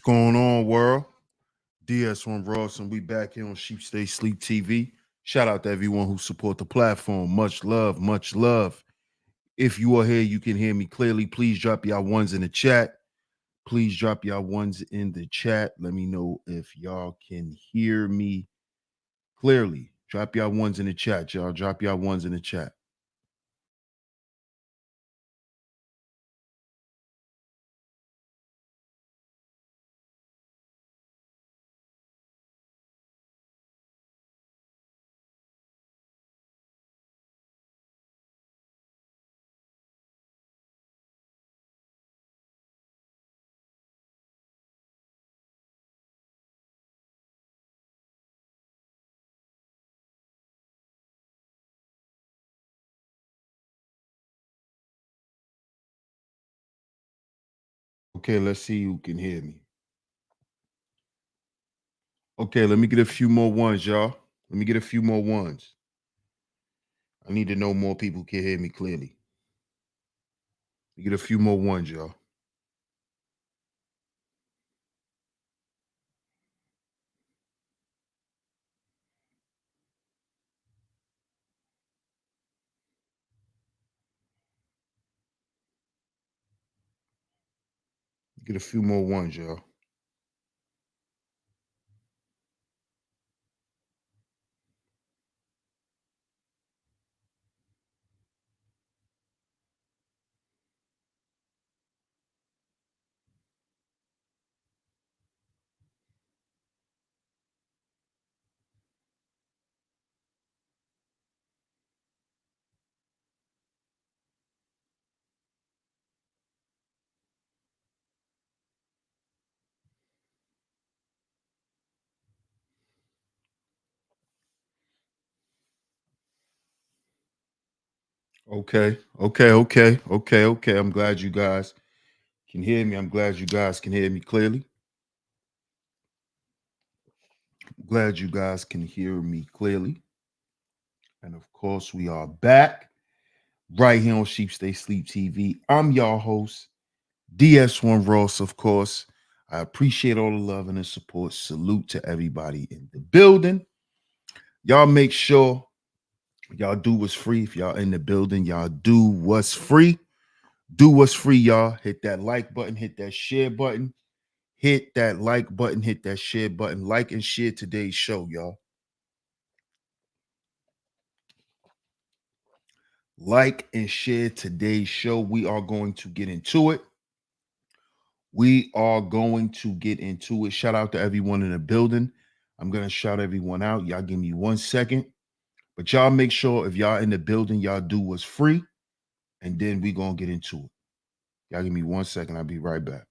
going on, world? DS1 Ross, and we back here on Sheep Stay Sleep TV. Shout out to everyone who support the platform. Much love, much love. If you are here, you can hear me clearly. Please drop y'all ones in the chat. Please drop y'all ones in the chat. Let me know if y'all can hear me clearly. Drop y'all ones in the chat, y'all. Drop y'all ones in the chat. Okay, let's see who can hear me. Okay, let me get a few more ones, y'all. Let me get a few more ones. I need to know more people can hear me clearly. Let me get a few more ones, y'all. Get a few more ones, y'all. Okay. I'm glad you guys can hear me. I'm glad you guys can hear me clearly. I'm glad you guys can hear me clearly. And of course, we are back right here on Sheep Stay Sleep TV. I'm your host, DS1 Ross, of course. I appreciate all the love and the support. Salute to everybody in the building. Y'all make sure y'all do what's free. If y'all in the building, y'all do what's free. Do what's free, y'all. Hit that like button, hit that share button. Hit that like button, hit that share button. Like and share today's show, y'all. Like and share today's show. We are going to get into it. We are going to get into it. Shout out to everyone in the building. I'm going to shout everyone out. Y'all give me 1 second. But y'all make sure if y'all in the building, y'all do what's free. And then we going to get into it. Y'all give me 1 second. I'll be right back.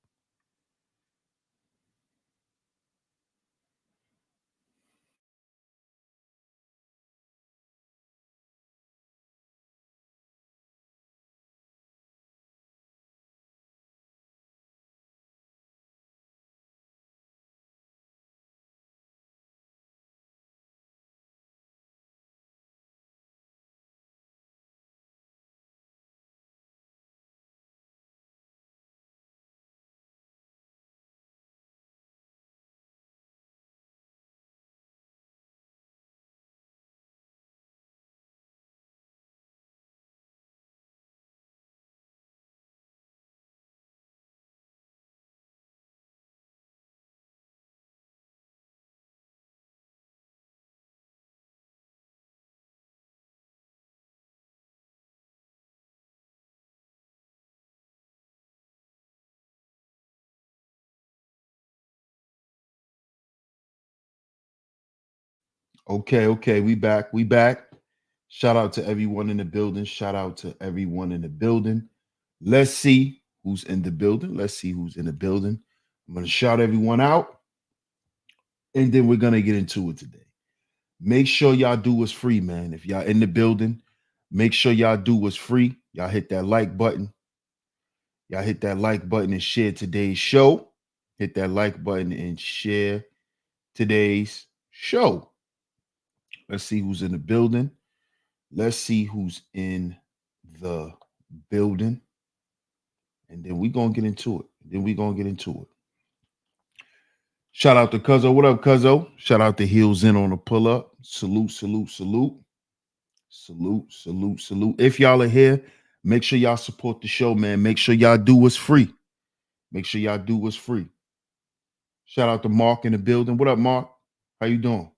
Okay. We back. We back. Shout out to everyone in the building. Shout out to everyone in the building. Let's see who's in the building. Let's see who's in the building. I'm going to shout everyone out, and then we're going to get into it today. Make sure y'all do what's free, man. If y'all in the building, make sure y'all do what's free. Y'all hit that like button. Y'all hit that like button and share today's show. Hit that like button and share today's show. Let's see who's in the building. Let's see who's in the building. And then we're going to get into it. Shout out to Cuzzo. What up, Cuzzo? Shout out to Heels In on the pull up. Salute, salute, salute. Salute, salute, salute. If y'all are here, make sure y'all support the show, man. Make sure y'all do what's free. Make sure y'all do what's free. Shout out to Mark in the building. What up, Mark? How you doing?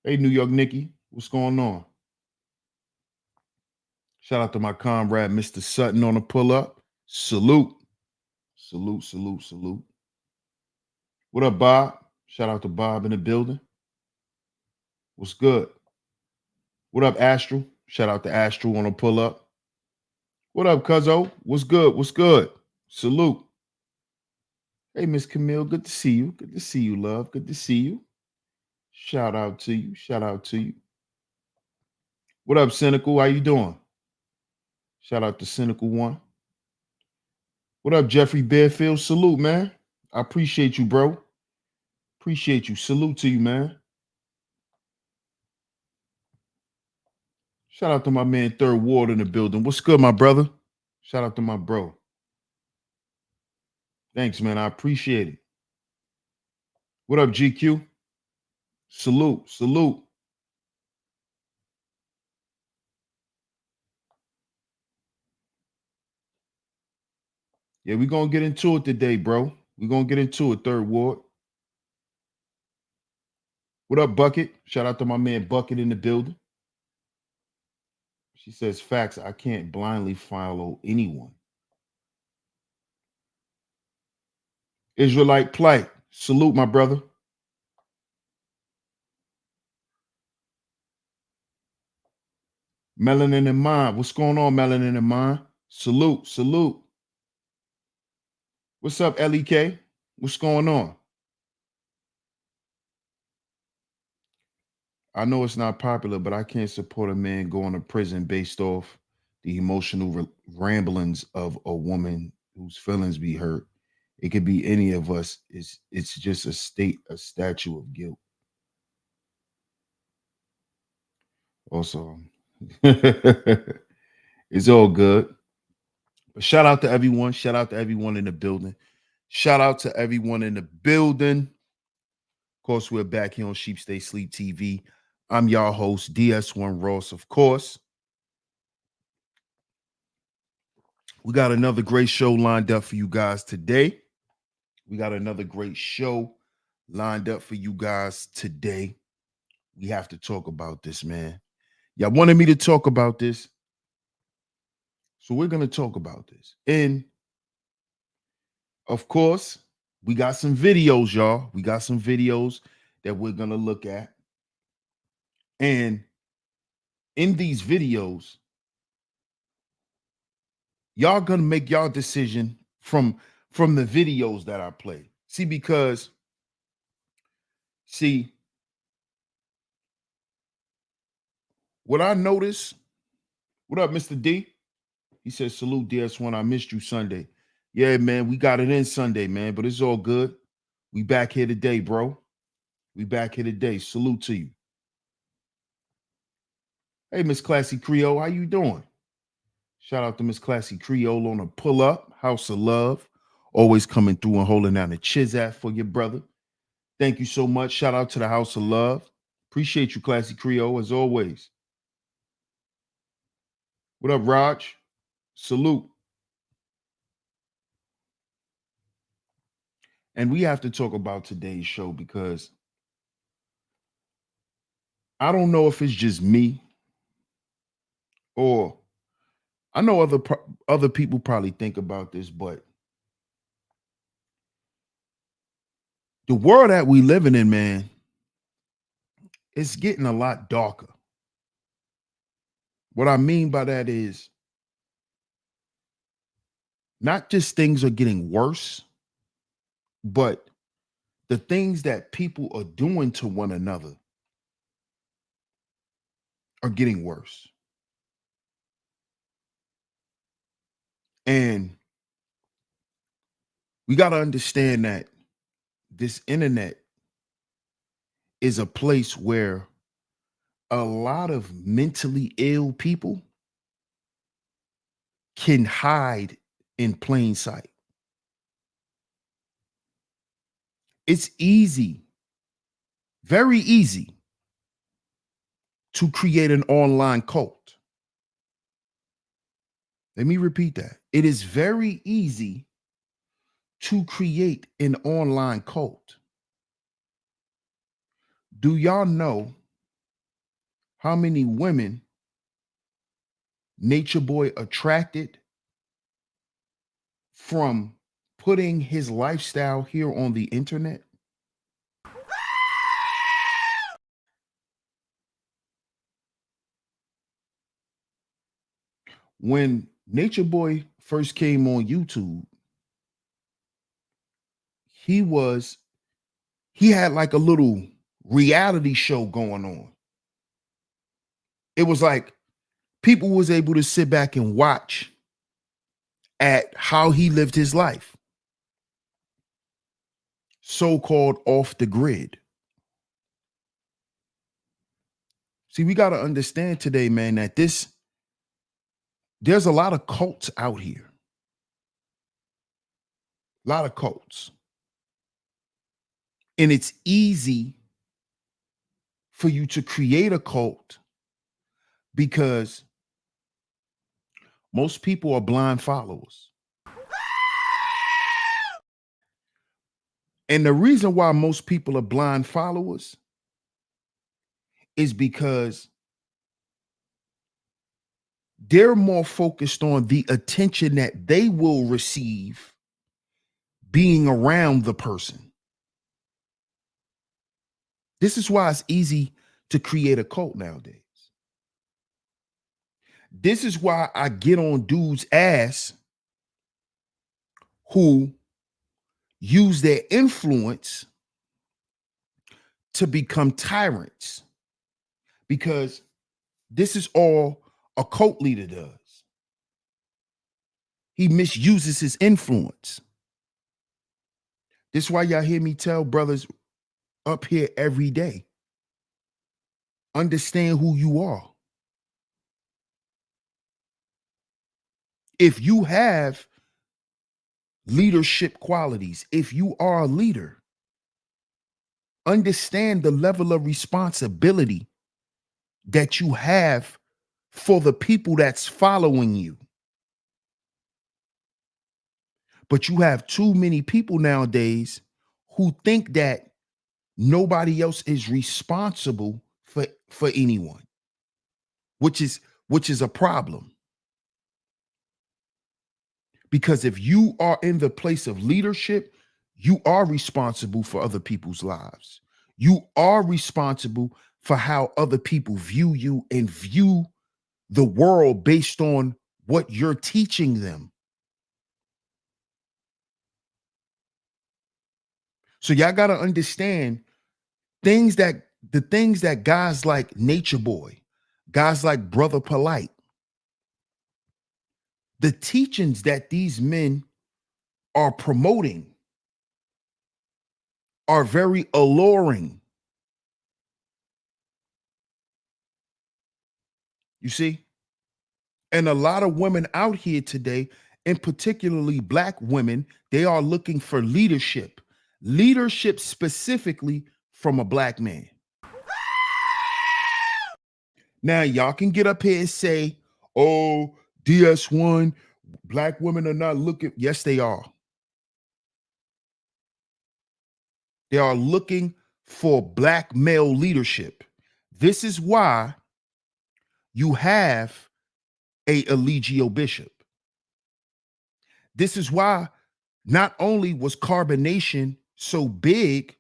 Hey, New York Nikki. What's going on? Shout out to my comrade, Mr. Sutton on the pull up. Salute. Salute, salute, salute. What up, Bob? Shout out to Bob in the building. What's good? What up, Astral? Shout out to Astral on the pull up. What up, Cuzzo? What's good? What's good? Salute. Hey, Miss Camille, good to see you. Good to see you, love. Good to see you. Shout out to you. Shout out to you. What up, Cynical? How you doing? Shout out to Cynical One. What up, Jeffrey Bearfield? Salute, man. I appreciate you, bro. Appreciate you. Salute to you, man. Shout out to my man, Third Ward in the building. What's good, my brother? Shout out to my bro. Thanks, man. I appreciate it. What up, GQ? Salute, salute. Yeah, we're going to get into it today, bro. We're going to get into it, Third Ward. What up, Bucket? Shout out to my man, Bucket in the building. She says, facts, I can't blindly follow anyone. Israelite plight. Salute, my brother. Melanin in mind. What's going on, Melanin in mind? Salute, salute. What's up, Leg? What's going on? I know it's not popular, but I can't support a man going to prison based off the emotional ramblings of a woman whose feelings be hurt. It could be any of us. It's just a statue of guilt. Also, it's all good. But shout out to everyone. Shout out to everyone in the building. Shout out to everyone in the building. Of course, we're back here on Sheep Stay Sleep TV. I'm your host, DS1 Ross, of course. We got another great show lined up for you guys today. We have to talk about this, man. Y'all wanted me to talk about this. So we're going to talk about this. And of course, we got some videos, y'all. We got some videos that we're going to look at. And in these videos, y'all going to make y'all decision from the videos that I play. Because what I notice, what up, Mr. D? He says, salute DS1. I missed you Sunday. Yeah, man, we got it in Sunday, man, but it's all good. We back here today, bro. We back here today. Salute to you. Hey, Miss Classy Creole, how you doing? Shout out to Miss Classy Creole on a pull up, House of Love. Always coming through and holding down the chizat for your brother. Thank you so much. Shout out to the House of Love. Appreciate you, Classy Creole, as always. What up, Raj? Salute. And we have to talk about today's show because I don't know if it's just me or I know other people probably think about this, but the world that we living in, man, it's getting a lot darker. What I mean by that is not just things are getting worse, but the things that people are doing to one another are getting worse. And we got to understand that this internet is a place where a lot of mentally ill people can hide in plain sight. It's easy, very easy to create an online cult. Let me repeat that. It is very easy to create an online cult. Do y'all know how many women Nature Boy attracted from putting his lifestyle here on the internet? When Nature Boy first came on YouTube, he was he had like a little reality show going on. It was like people was able to sit back and watch at how he lived his life, so-called off the grid. See, we got to understand today, man, that there's a lot of cults out here. A lot of cults. And it's easy for you to create a cult because most people are blind followers. And the reason why most people are blind followers is because they're more focused on the attention that they will receive being around the person. This is why it's easy to create a cult nowadays. This is why I get on dudes' ass who use their influence to become tyrants, because this is all a cult leader does. He misuses his influence. This is why y'all hear me tell brothers up here every day, understand who you are. If you have leadership qualities, if you are a leader, understand the level of responsibility that you have for the people that's following you. But you have too many people nowadays who think that nobody else is responsible for anyone, which is a problem. Because if you are in the place of leadership, you are responsible for other people's lives. You are responsible for how other people view you and view the world based on what you're teaching them. So y'all got to understand the things that guys like Nature Boy, guys like Brother Polite, the teachings that these men are promoting are very alluring. You see? And a lot of women out here today, and particularly black women, they are looking for leadership specifically from a black man. Now, y'all can get up here and say, oh, DS1, black women are not looking. Yes, they are. They are looking for black male leadership. This is why you have a Eligio Bishop. This is why not only was Carbonation so big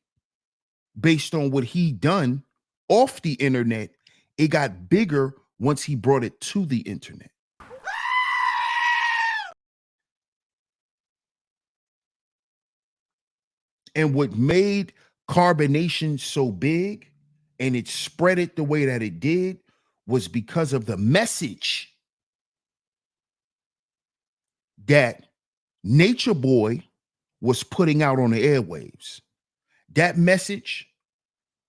based on what he done off the internet, it got bigger once he brought it to the internet. And what made Carbonation so big and it spread it the way that it did was because of the message that Nature Boy was putting out on the airwaves. That message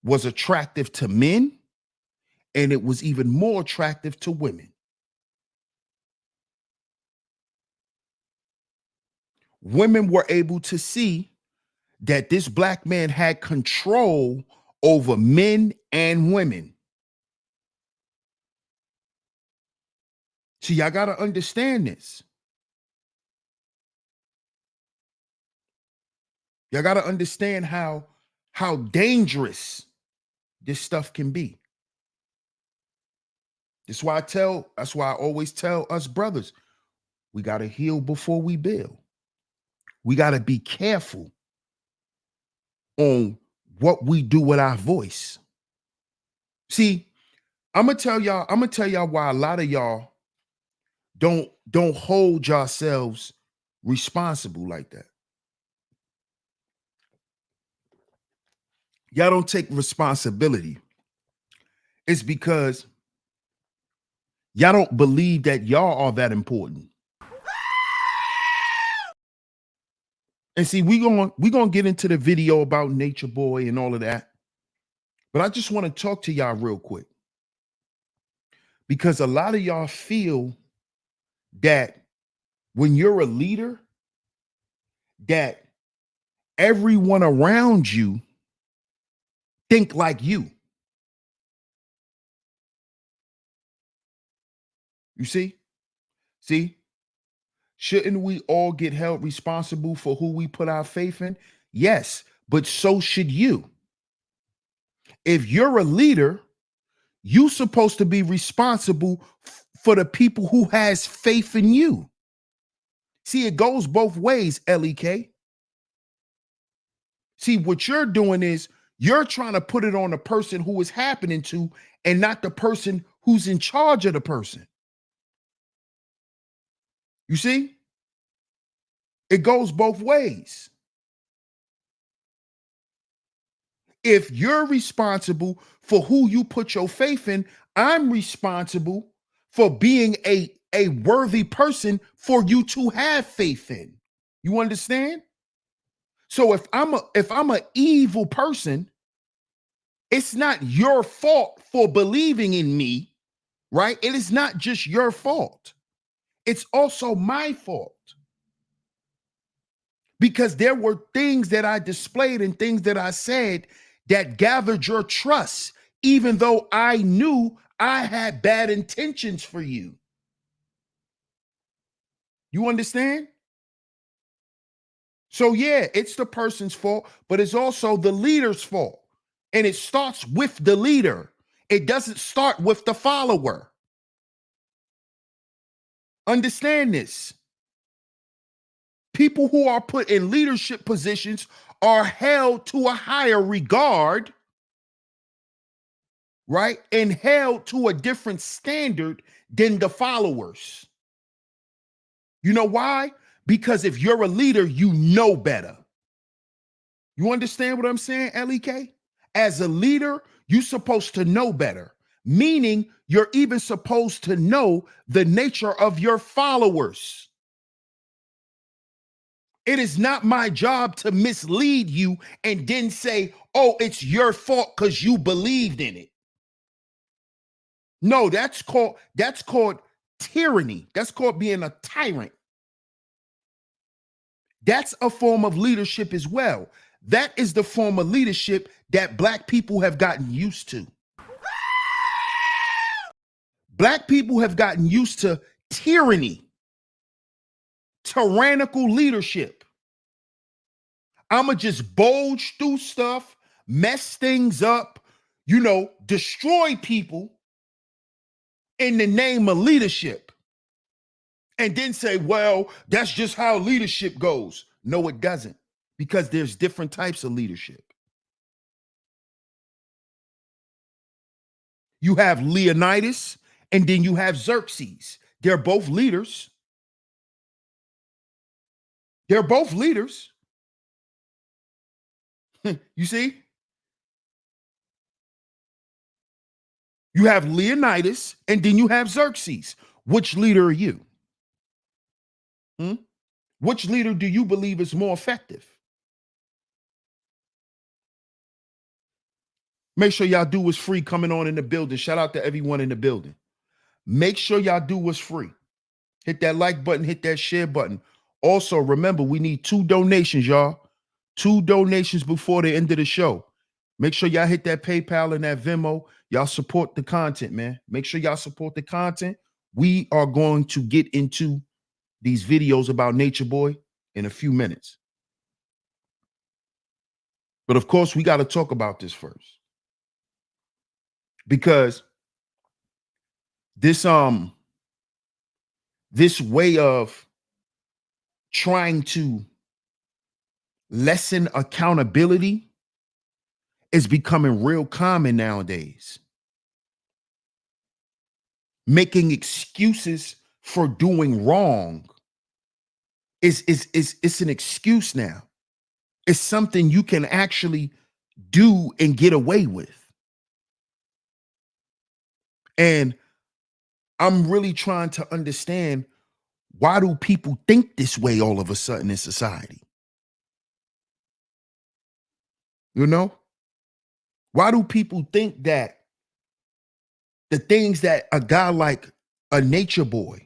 was attractive to men, and it was even more attractive to women. Women were able to see that this black man had control over men and women. See, y'all got to understand this. Y'all got to understand how dangerous this stuff can be. That's why I always tell us brothers, we got to heal before we build. We got to be careful on what we do with our voice. See, I'm gonna tell y'all why a lot of y'all don't hold yourselves responsible like that. Y'all don't take responsibility. It's because y'all don't believe that y'all are that important. And see, we gonna get into the video about Nature Boy and all of that. But I just want to talk to y'all real quick. Because a lot of y'all feel that when you're a leader, that everyone around you think like you. You see? Shouldn't we all get held responsible for who we put our faith in? Yes, but so should you. If you're a leader, you're supposed to be responsible for the people who has faith in you. See, it goes both ways, Eligio. See, what you're doing is you're trying to put it on the person who is happening to and not the person who's in charge of the person. You see? It goes both ways. If you're responsible for who you put your faith in, I'm responsible for being a worthy person for you to have faith in. You understand? So if I'm an evil person, it's not your fault for believing in me, right? It is not just your fault. It's also my fault. Because there were things that I displayed and things that I said that gathered your trust, even though I knew I had bad intentions for you. You understand? So yeah, it's the person's fault, but it's also the leader's fault. And it starts with the leader. It doesn't start with the follower. Understand this. People who are put in leadership positions are held to a higher regard, right? And held to a different standard than the followers. You know why? Because if you're a leader, you know better. You understand what I'm saying, Eligio? As a leader, you're supposed to know better, meaning you're even supposed to know the nature of your followers. It is not my job to mislead you and then say, oh, it's your fault because you believed in it. No, that's called tyranny. That's called being a tyrant. That's a form of leadership as well. That is the form of leadership that Black people have gotten used to. Black people have gotten used to tyranny, tyrannical leadership. I'ma just bulge through stuff, mess things up, destroy people in the name of leadership. And then say, well, that's just how leadership goes. No, it doesn't, because there's different types of leadership. You have Leonidas and then you have Xerxes. They're both leaders. They're both leaders. You see? You have Leonidas and then you have Xerxes. Which leader are you? Which leader do you believe is more effective? Make sure y'all do what's free coming on in the building. Shout out to everyone in the building. Make sure y'all do what's free. Hit that like button, hit that share button. Also, remember, we need 2 donations, y'all. 2 donations before the end of the show. Make sure y'all hit that PayPal and that Venmo. Y'all support the content, man. Make sure y'all support the content. We are going to get into these videos about Nature Boy in a few minutes. But of course, we got to talk about this first. Because this way of trying to lessen accountability is becoming real common nowadays. Making excuses for doing wrong is it's an excuse now. It's something you can actually do and get away with. And I'm really trying to understand, why do people think this way all of a sudden in society? You know? Why do people think that the things that a guy like a Nature Boy,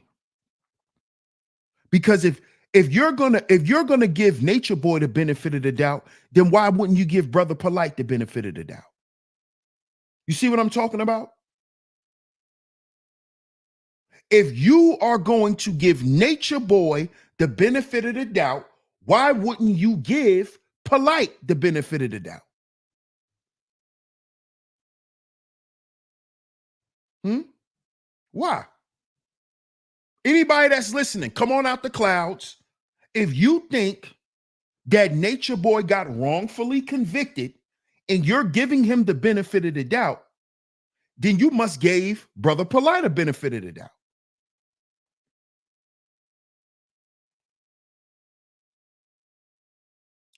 because if you're gonna give Nature Boy the benefit of the doubt, then why wouldn't you give Brother Polite the benefit of the doubt? You see what I'm talking about? If you are going to give Nature Boy the benefit of the doubt, why wouldn't you give Polite the benefit of the doubt? Why? Anybody that's listening, come on out the clouds. If you think that Nature Boy got wrongfully convicted and you're giving him the benefit of the doubt, then you must give Brother Polite a benefit of the doubt.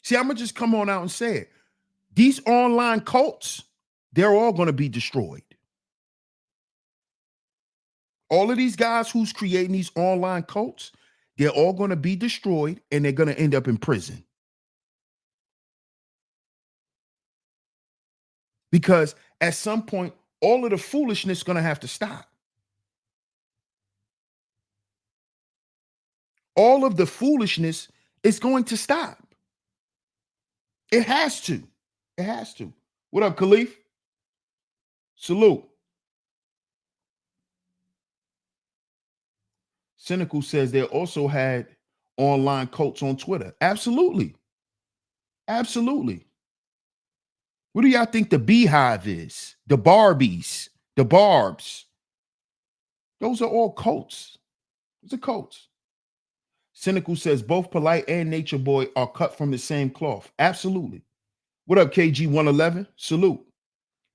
See, I'm gonna just come on out and say it. These online cults, they're all gonna be destroyed. All of these guys who's creating these online cults, they're all gonna be destroyed and they're gonna end up in prison. Because at some point, all of the foolishness is gonna have to stop. All of the foolishness is going to stop. It has to. It has to. What up, Khalif? Salute. Cynical says they also had online cults on Twitter. Absolutely. Absolutely. What do y'all think the Beehive is? The Barbies, the Barbs. Those are all cults. Those are cults. Cynical says both Polite and Nature Boy are cut from the same cloth. Absolutely. What up, KG111? Salute.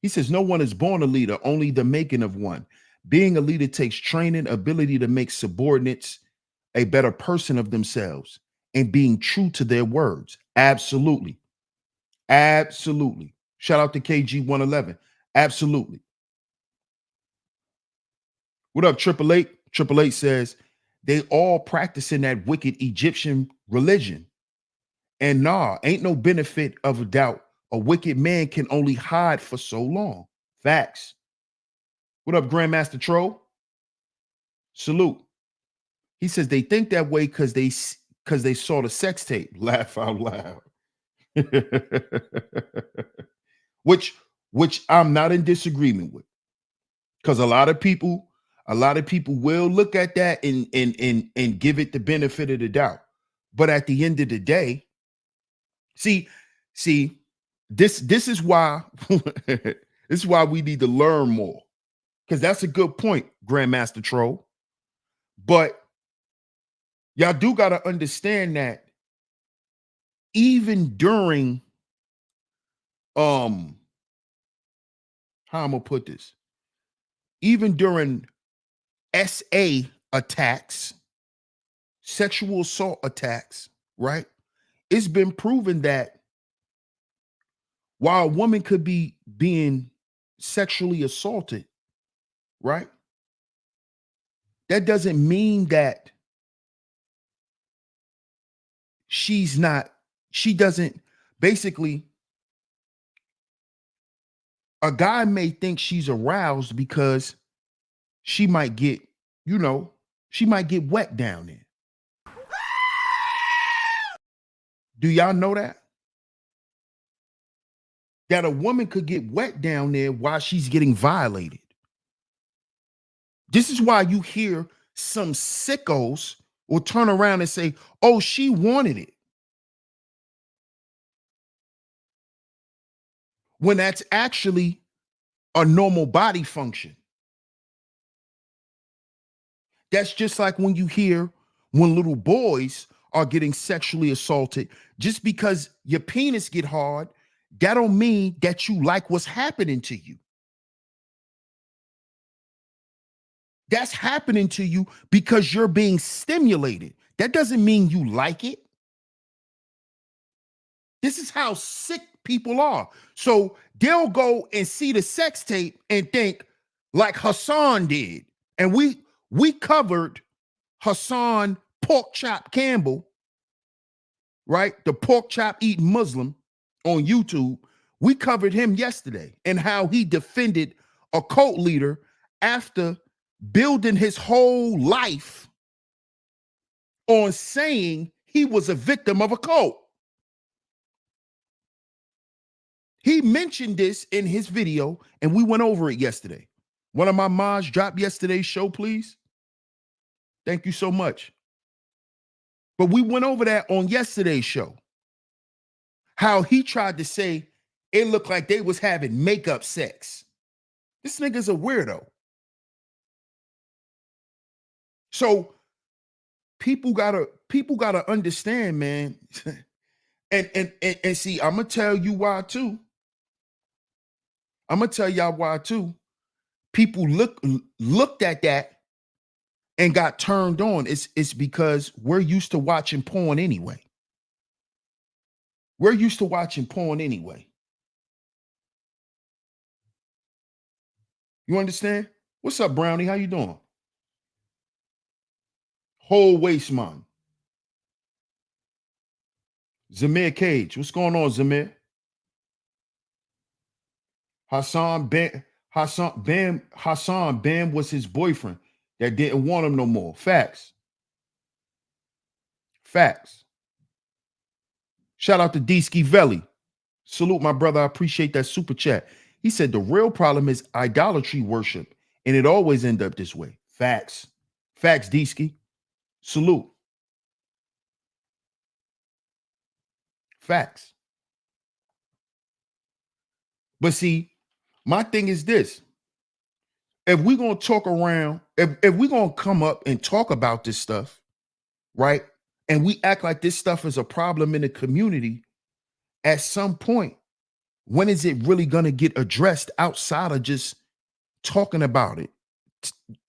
He says no one is born a leader, only the making of one. Being a leader takes training, ability to make subordinates a better person of themselves, and being true to their words. Absolutely. Absolutely. Shout out to KG111. Absolutely. What up, 888? 888 says they all practicing that wicked Egyptian religion. And nah, ain't no benefit of a doubt. A wicked man can only hide for so long. Facts. What up, Grandmaster Troll? Salute. He says they think that way because they saw the sex tape. Laugh out loud. which I'm not in disagreement with, because a lot of people will look at that and give it the benefit of the doubt. But at the end of the day, see, this is why this is why we need to learn more, because that's a good point, Grandmaster Troll. But y'all do got to understand that even during how I'm gonna put this, even during SA attacks, sexual assault attacks, right? It's been proven that while a woman could be being sexually assaulted, right? That doesn't mean that she doesn't, basically, a guy may think she's aroused because she might get, she might get wet down there. Do y'all know that? that a woman could get wet down there while she's getting violated. This is why you hear some sickos will turn around and say, oh, she wanted it, when that's actually a normal body function. That's just like when you hear when little boys are getting sexually assaulted, just because your penis get hard, that don't mean that you like what's happening to you. That's happening to you because you're being stimulated. That doesn't mean you like it. This is how sick people are. So they'll go and see the sex tape and think like Hassan did. And we covered Hassan Pork Chop Campbell, right? The pork chop eating Muslim on YouTube. We covered him yesterday and how he defended a cult leader after building his whole life on saying he was a victim of a cult. He mentioned this in his video and we went over it yesterday. One of my mods dropped yesterday's show, please. Thank you so much. But we went over that on yesterday's show. How he tried to say it looked like they was having makeup sex. This nigga's a weirdo. So people gotta understand, man. and see, I'm gonna tell you why too. I'm gonna tell y'all why too. People looked at that and got turned on. It's because we're used to watching porn anyway. We're used to watching porn anyway. You understand? What's up, Brownie? How you doing? Whole waist, man. Zamir Cage. What's going on, Zamir? Hassan Bam was his boyfriend that didn't want him no more. Facts. Facts. Shout out to D-Ski Velli. Salute, my brother. I appreciate that super chat. He said the real problem is idolatry worship, and it always end up this way. Facts. Facts, D-Ski. Salute. Facts. But see, my thing is this. If we're going to talk around, if we're going to come up and talk about this stuff, right? And we act like this stuff is a problem in the community, at some point, when is it really going to get addressed outside of just talking about it?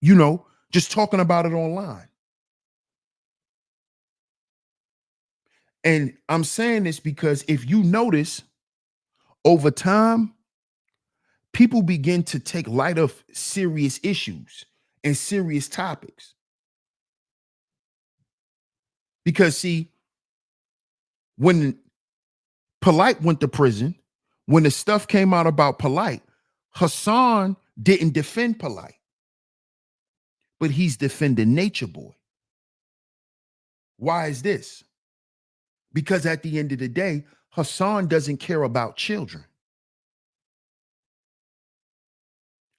You know, just talking about it online. And I'm saying this because if you notice, over time, people begin to take light of serious issues and serious topics. Because see, when Polite went to prison, when the stuff came out about Polite, Hassan didn't defend Polite, but he's defending Nature Boy. Why is this? Because at the end of the day, Hassan doesn't care about children.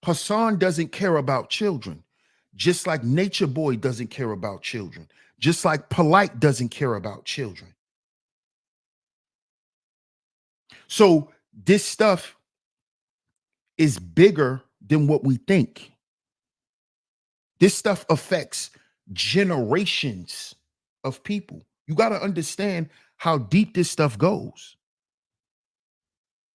Hassan doesn't care about children, just like Nature Boy doesn't care about children, just like Polite doesn't care about children. So this stuff is bigger than what we think. This stuff affects generations of people. You got to understand how deep this stuff goes.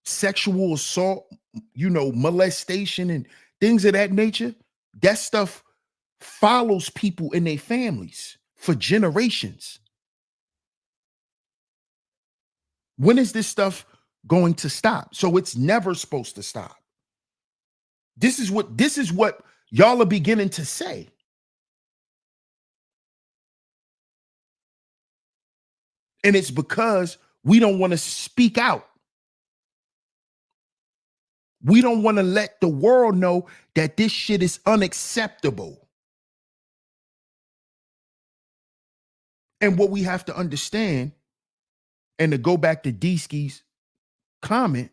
Sexual assault, you know, molestation and things of that nature, that stuff follows people in their families for generations. When is this stuff going to stop? So it's never supposed to stop. This is what y'all are beginning to say. And it's because we don't want to speak out. We don't want to let the world know that this shit is unacceptable. And what we have to understand, and to go back to D-Ski's comment,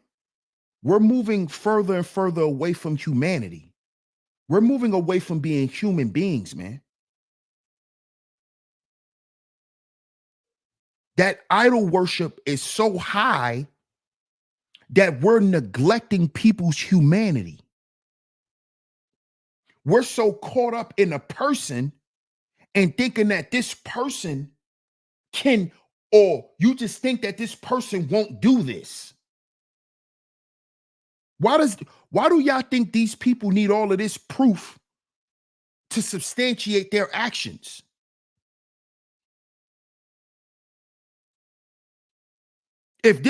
we're moving further and further away from humanity. We're moving away from being human beings, man. That idol worship is so high that we're neglecting people's humanity. We're so caught up in a person and thinking that this person can, or you just think that this person won't do this. Why do y'all think these people need all of this proof to substantiate their actions? If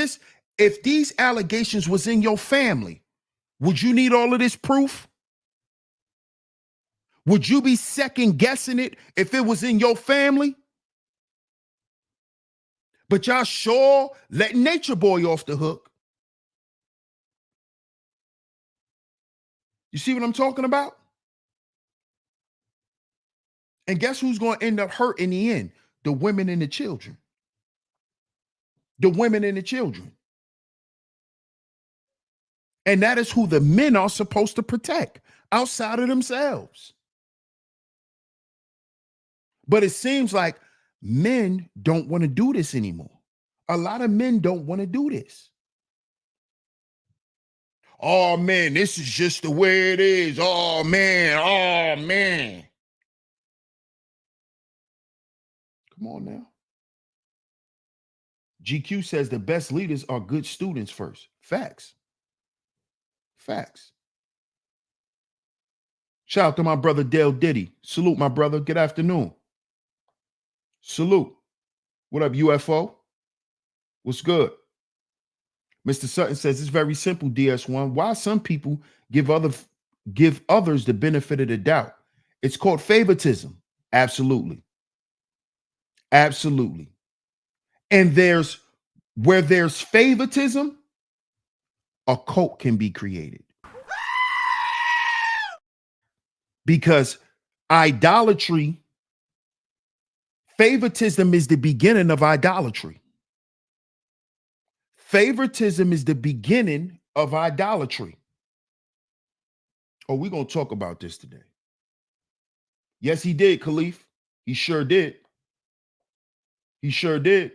these allegations was in your family, would you need all of this proof? Would you be second guessing it if it was in your family? But y'all sure let Nature Boy off the hook. You see what I'm talking about? And guess who's going to end up hurt in the end? The women and the children. The women and the children. And that is who the men are supposed to protect outside of themselves. But it seems like men don't want to do this anymore. A lot of men don't want to do this. Oh, man, this is just the way it is. Oh, man. Oh, man. Come on now. GQ says the best leaders are good students first. Facts. Facts. Shout out to my brother Dale Diddy. Salute, my brother. Good afternoon. Salute. What up, UFO? What's good? Mr. Sutton says it's very simple, DS1. Why some people give others the benefit of the doubt? It's called favoritism. Absolutely. Absolutely. And where there's favoritism, a cult can be created. Because idolatry, favoritism is the beginning of idolatry. Favoritism is the beginning of idolatry. Oh, we're going to talk about this today. Yes, he did, Khalif. He sure did. He sure did.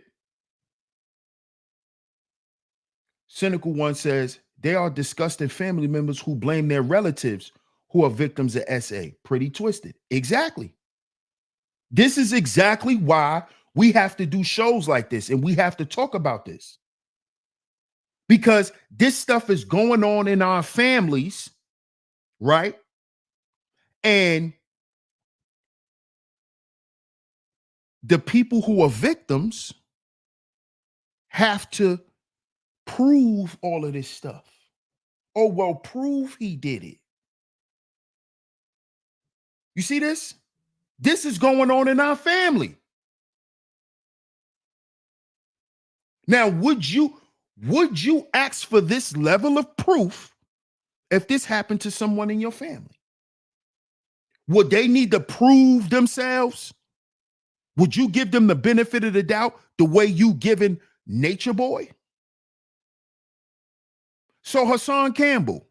Cynical One says, they are disgusting family members who blame their relatives who are victims of SA. Pretty twisted. Exactly. This is exactly why we have to do shows like this and we have to talk about this. Because this stuff is going on in our families, right? And the people who are victims have to prove all of this stuff. Oh, well, prove he did it. You see this? This is going on in our family. Now, would you ask for this level of proof if this happened to someone in your family? Would they need to prove themselves? Would you give them the benefit of the doubt the way you given Nature Boy? So Hassan Campbell,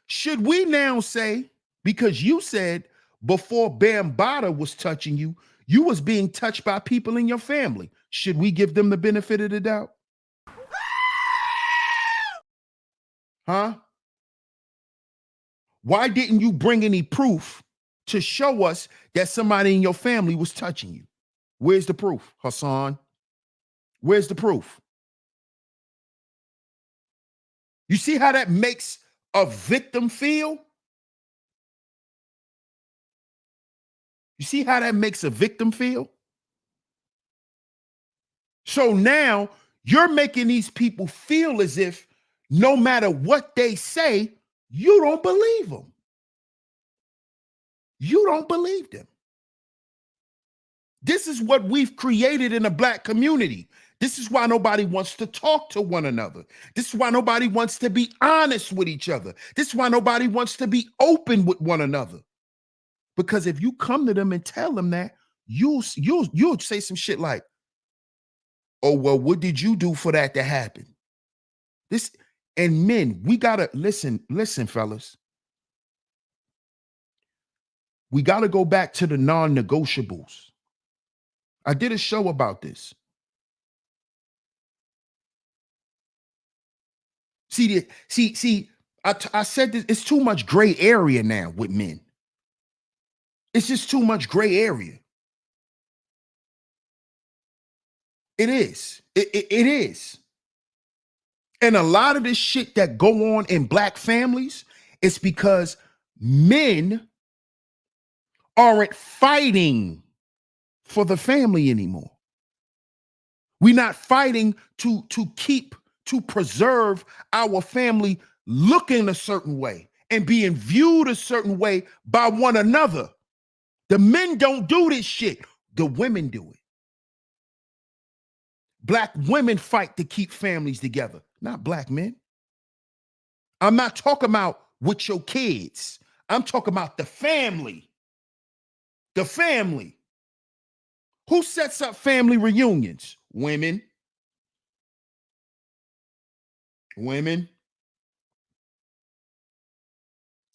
should we now say, because you said before Bambaataa was touching you, you was being touched by people in your family, should we give them the benefit of the doubt? Huh? Why didn't you bring any proof to show us that somebody in your family was touching you? Where's the proof, Hassan? Where's the proof? You see how that makes a victim feel? You see how that makes a victim feel? So now you're making these people feel as if no matter what they say, you don't believe them. You don't believe them. This is what we've created in the Black community. This is why nobody wants to talk to one another. This is why nobody wants to be honest with each other. This is why nobody wants to be open with one another. Because if you come to them and tell them that, you'll say some shit like, oh, well, what did you do for that to happen? And men, we gotta listen, fellas. We gotta go back to the non-negotiables. I did a show about this. I said this, it's too much gray area now with men. It's just too much gray area. It is. It is. And a lot of this shit that go on in black families is because men aren't fighting for the family anymore. We're not fighting to preserve our family looking a certain way and being viewed a certain way by one another. The men don't do this shit. The women do it. Black women fight to keep families together, not black men. I'm not talking about with your kids. I'm talking about the family. The family. Who sets up family reunions? Women. Women.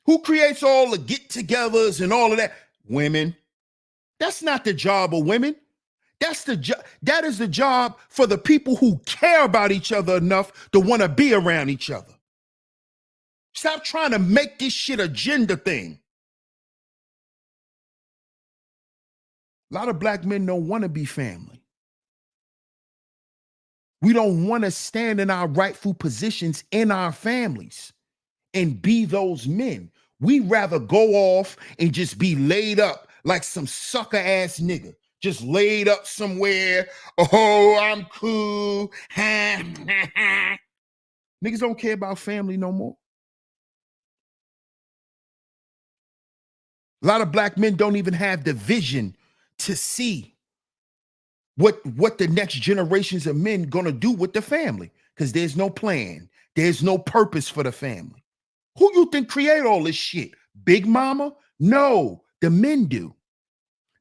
Who creates all the get-togethers and all of that? Women. That's not the job of women. That is the job for the people who care about each other enough to want to be around each other. Stop trying to make this shit a gender thing. A lot of black men don't want to be family. We don't want to stand in our rightful positions in our families and be those men. We'd rather go off and just be laid up like some sucker ass nigga. Just laid up somewhere. Oh, I'm cool. Niggas don't care about family no more. A lot of black men don't even have the vision to see what the next generations of men gonna do with the family, because there's no plan. There's no purpose for the family. Who you think create all this shit? Big Mama? No, the men do.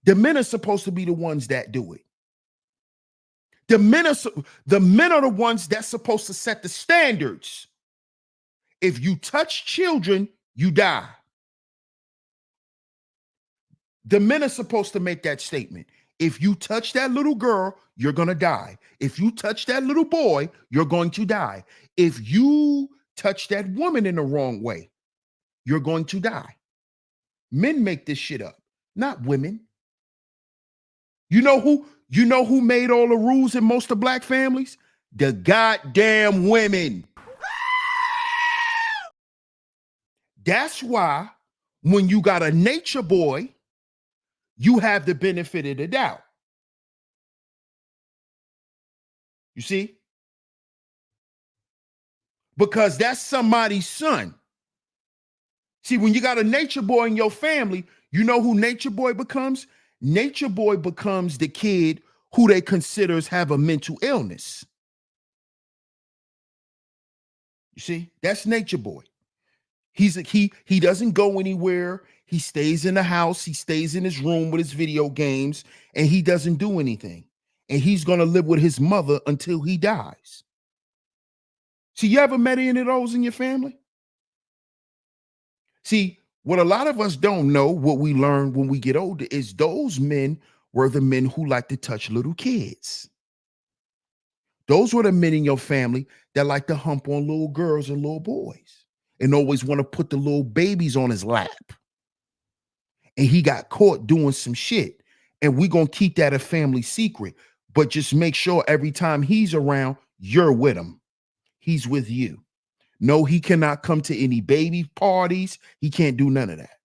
The men are supposed to be the ones that do it. The men are the ones that's supposed to set the standards. If you touch children, you die. The men are supposed to make that statement. If you touch that little girl, you're going to die. If you touch that little boy, you're going to die. If you touch that woman in the wrong way, you're going to die. Men make this shit up, not women. You know who made all the rules in most of black families? The goddamn women. That's why when you got a nature boy, you have the benefit of the doubt. You see? Because that's somebody's son. See, when you got a nature boy in your family, you know who nature boy becomes? Nature boy becomes the kid who they consider have a mental illness. You see? That's nature boy. He doesn't go anywhere. He stays in the house. He stays in his room with his video games, and he doesn't do anything. And he's going to live with his mother until he dies. See, you ever met any of those in your family? See, what a lot of us don't know, what we learn when we get older, is those men were the men who like to touch little kids. Those were the men in your family that like to hump on little girls and little boys and always want to put the little babies on his lap. And he got caught doing some shit. And we're going to keep that a family secret. But just make sure every time he's around, you're with him. He's with you. No, he cannot come to any baby parties. He can't do none of that.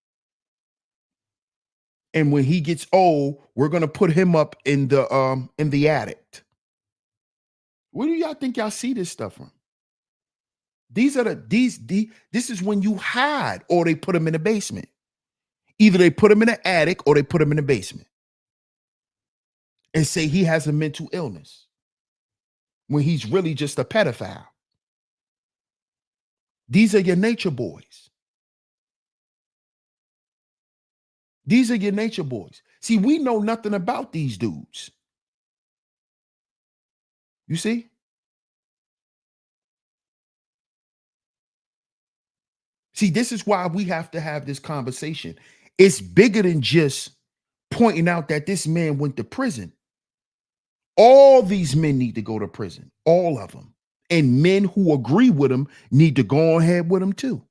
And when he gets old, we're going to put him up in the attic. Where do y'all think y'all see this stuff from? This is when you hide, or they put him in the basement. Either they put him in the attic or they put him in the basement and say he has a mental illness when he's really just a pedophile. These are your nature boys. These are your nature boys. See, we know nothing about these dudes. You see? See, this is why we have to have this conversation. It's bigger than just pointing out that this man went to prison. All these men need to go to prison, all of them. And men who agree with him need to go ahead with him too.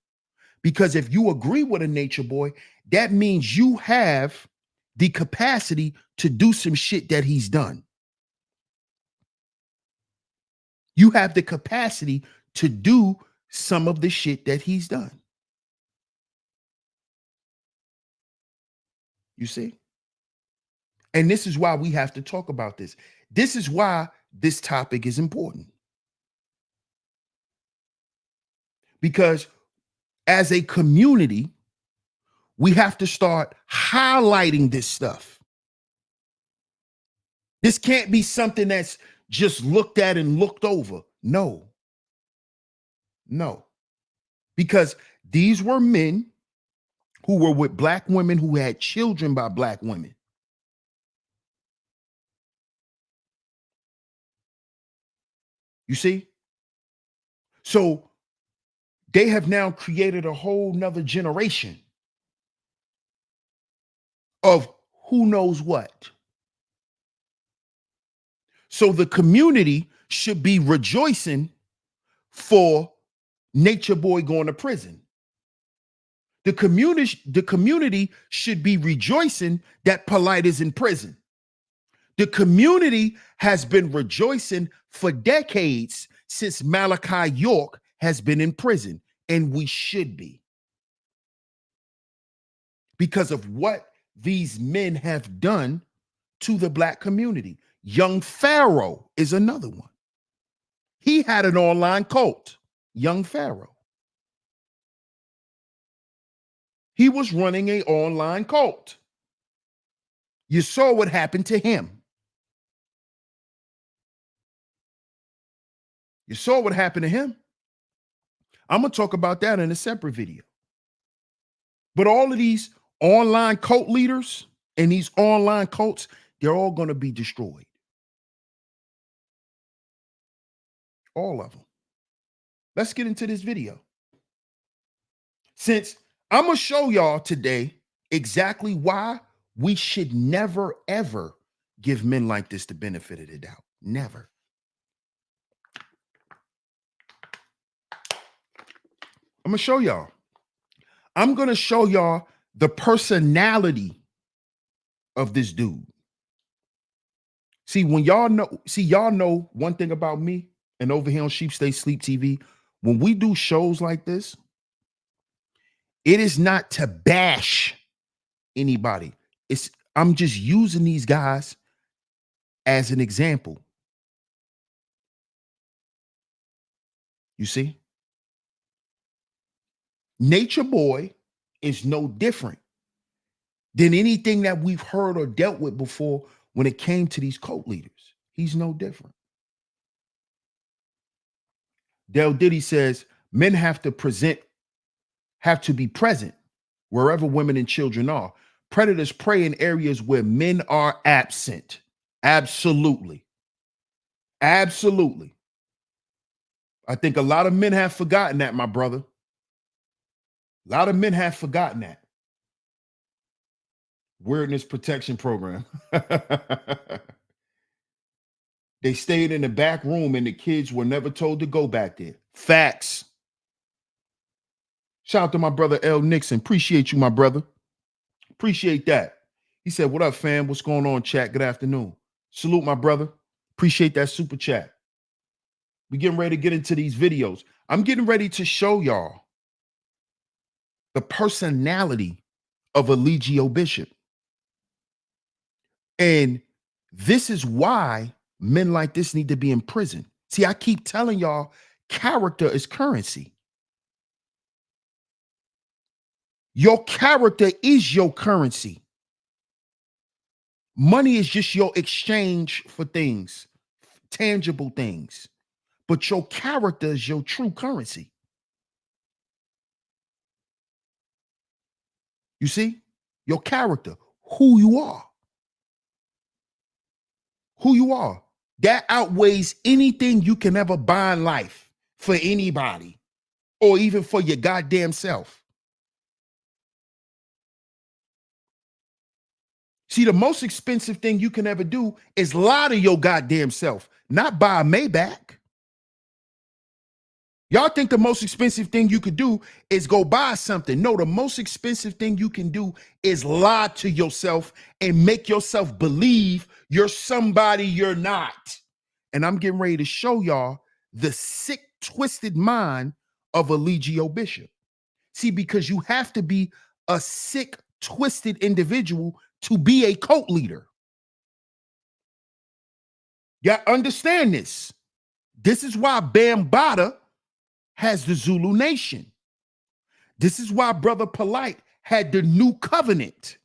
Because if you agree with a nature boy, that means you have the capacity to do some shit that he's done. You have the capacity to do some of the shit that he's done. You see? And this is why we have to talk about this. This is why this topic is important. Because as a community, we have to start highlighting this stuff. This can't be something that's just looked at and looked over. No. Because these were men who were with black women who had children by black women. You see? So they have now created a whole nother generation of who knows what. So the community should be rejoicing for Nature Boy going to prison. The community should be rejoicing that Polite is in prison. The community has been rejoicing for decades since Malachi York has been in prison, and we should be. Because of what these men have done to the black community. Young Pharaoh is another one. He had an online cult, Young Pharaoh. He was running an online cult. You saw what happened to him. You saw what happened to him. I'm going to talk about that in a separate video. But all of these online cult leaders and these online cults, they're all going to be destroyed. All of them. Let's get into this video. Since I'm going to show y'all today exactly why we should never, ever give men like this the benefit of the doubt. Never. I'm going to show y'all. I'm going to show y'all the personality of this dude. See, when y'all know one thing about me and over here on SHEEPSTAYSLEEPTV, when we do shows like this, it is not to bash anybody. I'm just using these guys as an example. You see? Nature Boy is no different than anything that we've heard or dealt with before when it came to these cult leaders. He's no different. Del Diddy says men have to be present wherever women and children are. Predators prey in areas where men are absent. Absolutely. Absolutely. I think a lot of men have forgotten that, my brother. A lot of men have forgotten that. Weirdness protection program. They stayed in the back room and the kids were never told to go back there. Facts. Shout out to my brother L. Nixon. Appreciate you, my brother. Appreciate that. He said, "What up, fam? What's going on, chat? Good afternoon." Salute, my brother. Appreciate that super chat. We're getting ready to get into these videos. I'm getting ready to show y'all the personality of Eligio Bishop. And this is why men like this need to be in prison. See, I keep telling y'all, character is currency. Your character is your currency. Money is just your exchange for things, tangible things. But your character is your true currency. You see? Your character, who you are. Who you are. That outweighs anything you can ever buy in life for anybody. or even for your goddamn self. See, the most expensive thing you can ever do is lie to your goddamn self, not buy a Maybach. Y'all think the most expensive thing you could do is go buy something. No, the most expensive thing you can do is lie to yourself and make yourself believe you're somebody you're not. And I'm getting ready to show y'all the sick, twisted mind of Eligio Bishop. See, because you have to be a sick, twisted individual to be a cult leader. Y'all understand this? This is why Bambaataa has the Zulu Nation. This is why Brother Polite had the New Covenant.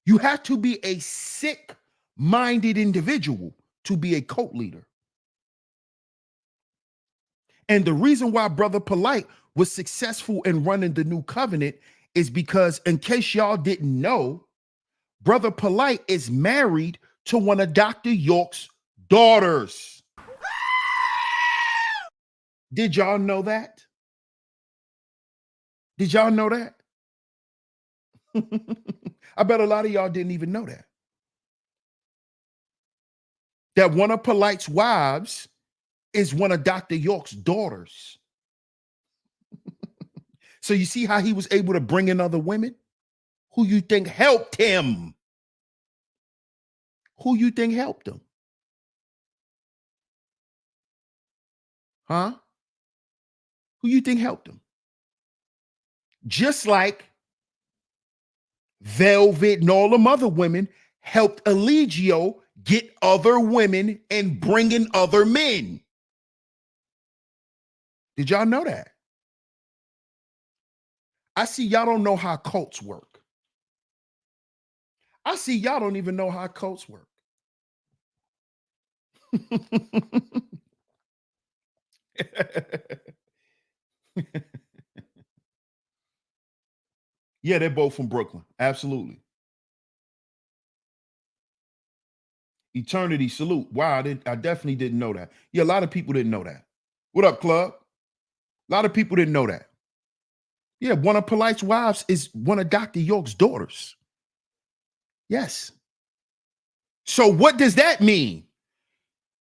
You have to be a sick-minded individual to be a cult leader. And the reason why Brother Polite was successful in running the New Covenant is because, in case y'all didn't know, Brother Polite is married to one of Dr. York's daughters. Did y'all know that? Did y'all know that? I bet a lot of y'all didn't even know that. That one of Polite's wives is one of Dr. York's daughters. So you see how he was able to bring in other women? Who you think helped him? Who you think helped him? Huh? Who you think helped him? Just like Velvet and all them other women helped Eligio get other women and bring in other men. Did y'all know that? I see y'all don't know how cults work. I see y'all don't even know how cults work. Yeah, they're both from Brooklyn. Absolutely. Eternity salute. Wow, I definitely didn't know that. Yeah, a lot of people didn't know that. What up, club? A lot of people didn't know that. Yeah, one of Polite's wives is one of Dr. York's daughters. Yes. So what does that mean?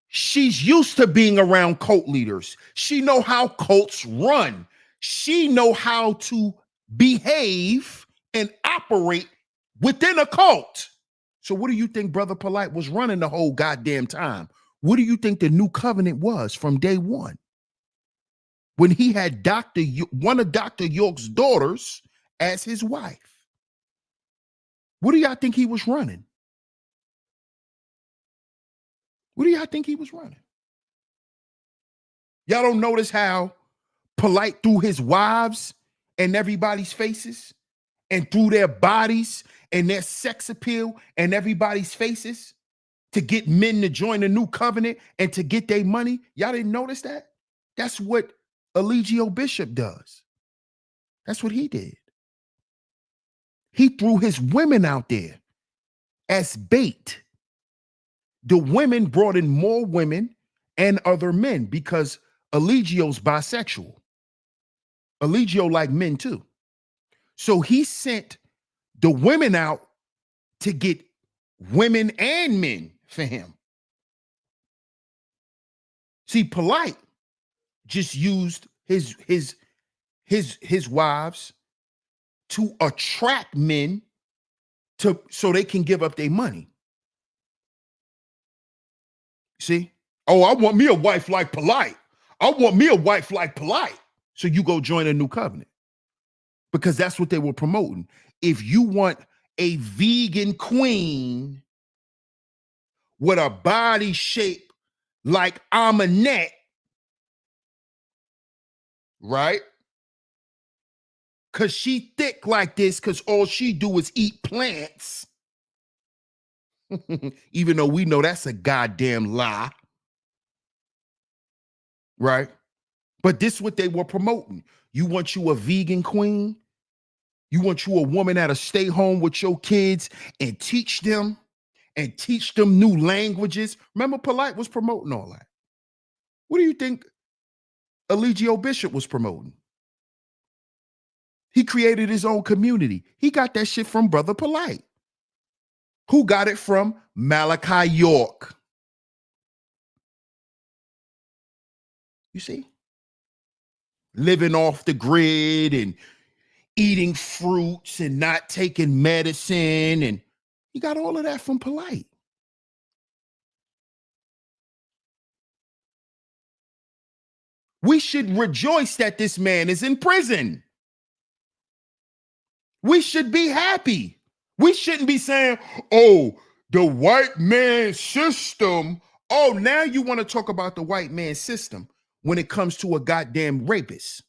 She's used to being around cult leaders. She know how cults run. She know how to behave and operate within a cult. So what do you think Brother Polite was running the whole goddamn time? What do you think the New Covenant was from day one? When he had one of Dr. York's daughters as his wife. What do y'all think he was running? What do y'all think he was running? Y'all don't notice how Polite threw his wives in everybody's faces and threw their bodies and their sex appeal in everybody's faces to get men to join the New Covenant and to get their money? Y'all didn't notice that? That's what Eligio Bishop does. That's what he did. He threw his women out there as bait. The women brought in more women and other men because Eligio's bisexual. Eligio like men too. So he sent the women out to get women and men for him. See, Polite just used his wives to attract men so they can give up their money. See? Oh, I want me a wife like Polite. I want me a wife like Polite. So you go join a New Covenant. Because that's what they were promoting. If you want a vegan queen with a body shape like Amanette, right? Because she thick like this because all she do is eat plants. Even though we know that's a goddamn lie. Right? But this is what they were promoting. You want you a vegan queen? You want you a woman that'll stay home with your kids and teach them new languages. Remember, Polite was promoting all that. What do you think Eligio Bishop was promoting. He created his own community. He got that shit from Brother Polite. Who got it from Malachi York. You see? Living off the grid and eating fruits and not taking medicine. And he got all of that from Polite. We should rejoice that this man is in prison. We should be happy. We shouldn't be saying, oh, the white man system. Oh, now you want to talk about the white man system when it comes to a goddamn rapist.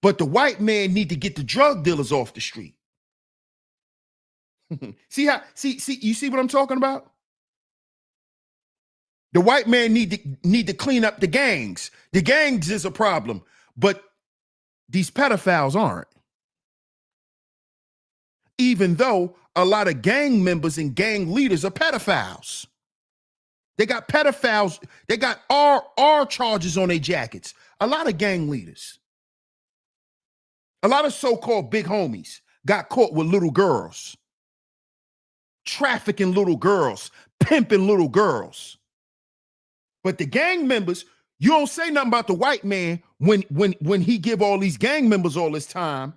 But the white man need to get the drug dealers off the street. See, you see what I'm talking about? The white man need to clean up the gangs. The gangs is a problem, but these pedophiles aren't. Even though a lot of gang members and gang leaders are pedophiles. They got pedophiles, they got R charges on their jackets. A lot of gang leaders. A lot of so-called big homies got caught with little girls. Trafficking little girls, pimping little girls. But the gang members, you don't say nothing about the white man when he give all these gang members all this time,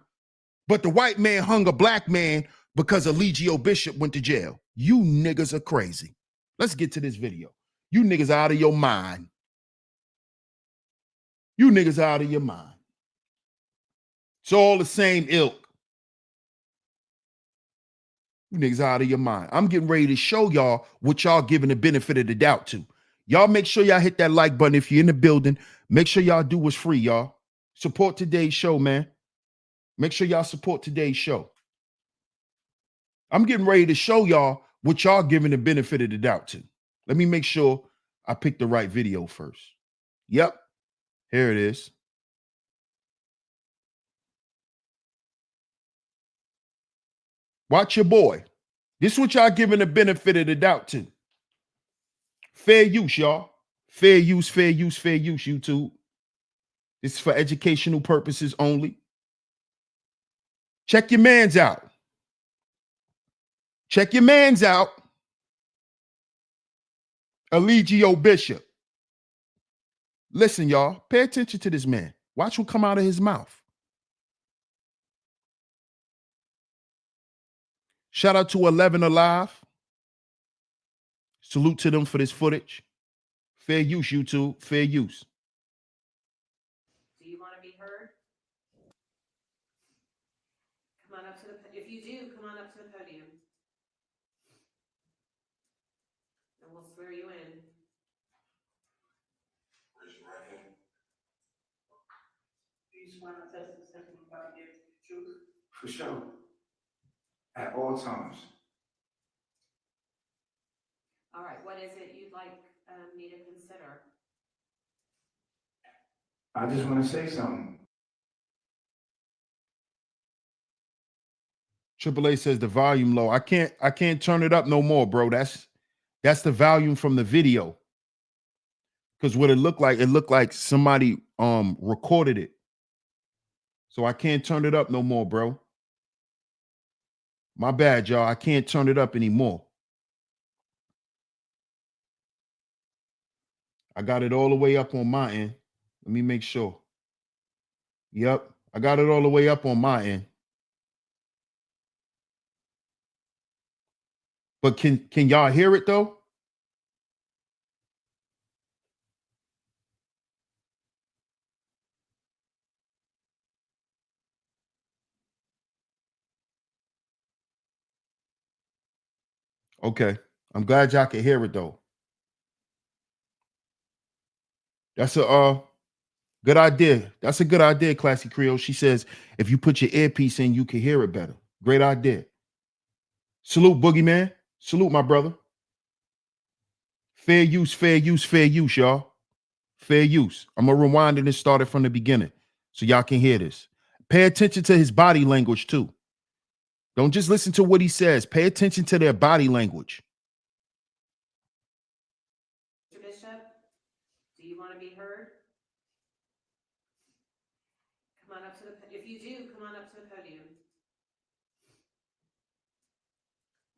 but the white man hung a black man because Eligio Bishop went to jail. You niggas are crazy. Let's get to this video. You niggas out of your mind. You niggas out of your mind. It's all the same ilk. You niggas out of your mind. I'm getting ready to show y'all what y'all giving the benefit of the doubt to. Y'all make sure y'all hit that like button if you're in the building. Make sure y'all do what's free, y'all. Support today's show, man. Make sure y'all support today's show. I'm getting ready to show y'all what y'all giving the benefit of the doubt to. Let me make sure I pick the right video first. Yep, here it is. Watch your boy. This is what y'all giving the benefit of the doubt to. Fair use, y'all. Fair use, fair use, fair use, YouTube. This is for educational purposes only. Check your mans out. Check your mans out. Eligio Bishop. Listen, y'all. Pay attention to this man. Watch what come out of his mouth. Shout out to 11 Alive. Salute to them for this footage. Fair use, YouTube. Fair use. Do you want to be heard? Come on up to the, if you do, come on up to the podium. And we'll swear you in. Raise your right hand. Do you swear to test the testimony about the truth? For sure. At all times. All right, what is it you'd like me to consider? I just want to say something. AAA says the volume low. I can't turn it up no more, bro. That's the volume from the video. Because what it looked like somebody recorded it. So I can't turn it up no more, bro. My bad, y'all. I can't turn it up anymore. I got it all the way up on my end. Let me make sure. Yep, I got it all the way up on my end. But can y'all hear it though? Okay, I'm glad y'all can hear it though. That's a good idea. That's a good idea, Classy Creole. She says if you put your earpiece in, you can hear it better. Great idea. Salute, Boogeyman. Salute, my brother. Fair use, fair use, fair use, y'all. Fair use. I'm gonna rewind and start it from the beginning so y'all can hear this. Pay attention to his body language too. Don't just listen to what he says. Pay attention to their body language. Mr. Bishop? Do you want to be heard? Come on up to the, if you do, come on up to the podium.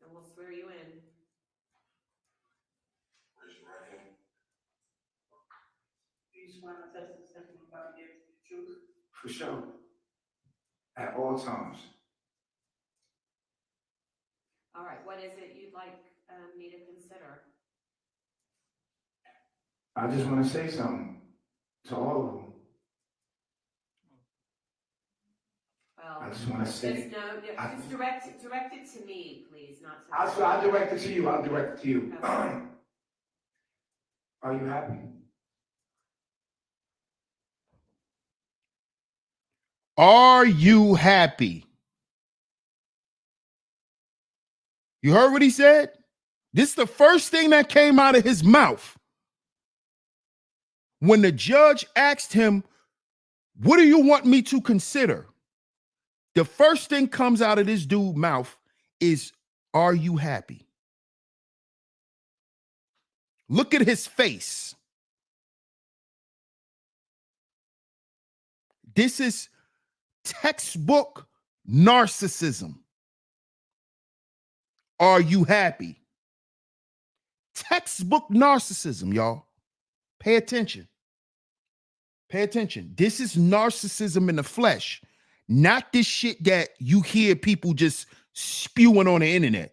And we'll swear you in. Raise your right hand. Do you swear and attest to the testimony about to give the truth? For sure. At all times. All right, what is it you'd like me to consider? I just want to say something to all of them. Well, I just want to say. just no, just direct it to me, please, not to. I'll direct it to you. I'll direct it to you. Okay. Are you happy? Are you happy? You heard what he said? This is the first thing that came out of his mouth. When the judge asked him, what do you want me to consider? The first thing comes out of this dude's mouth is, are you happy? Look at his face. This is textbook narcissism. Are you happy? Textbook narcissism, y'all. Pay attention. Pay attention. This is narcissism in the flesh, not this shit that you hear people just spewing on the internet.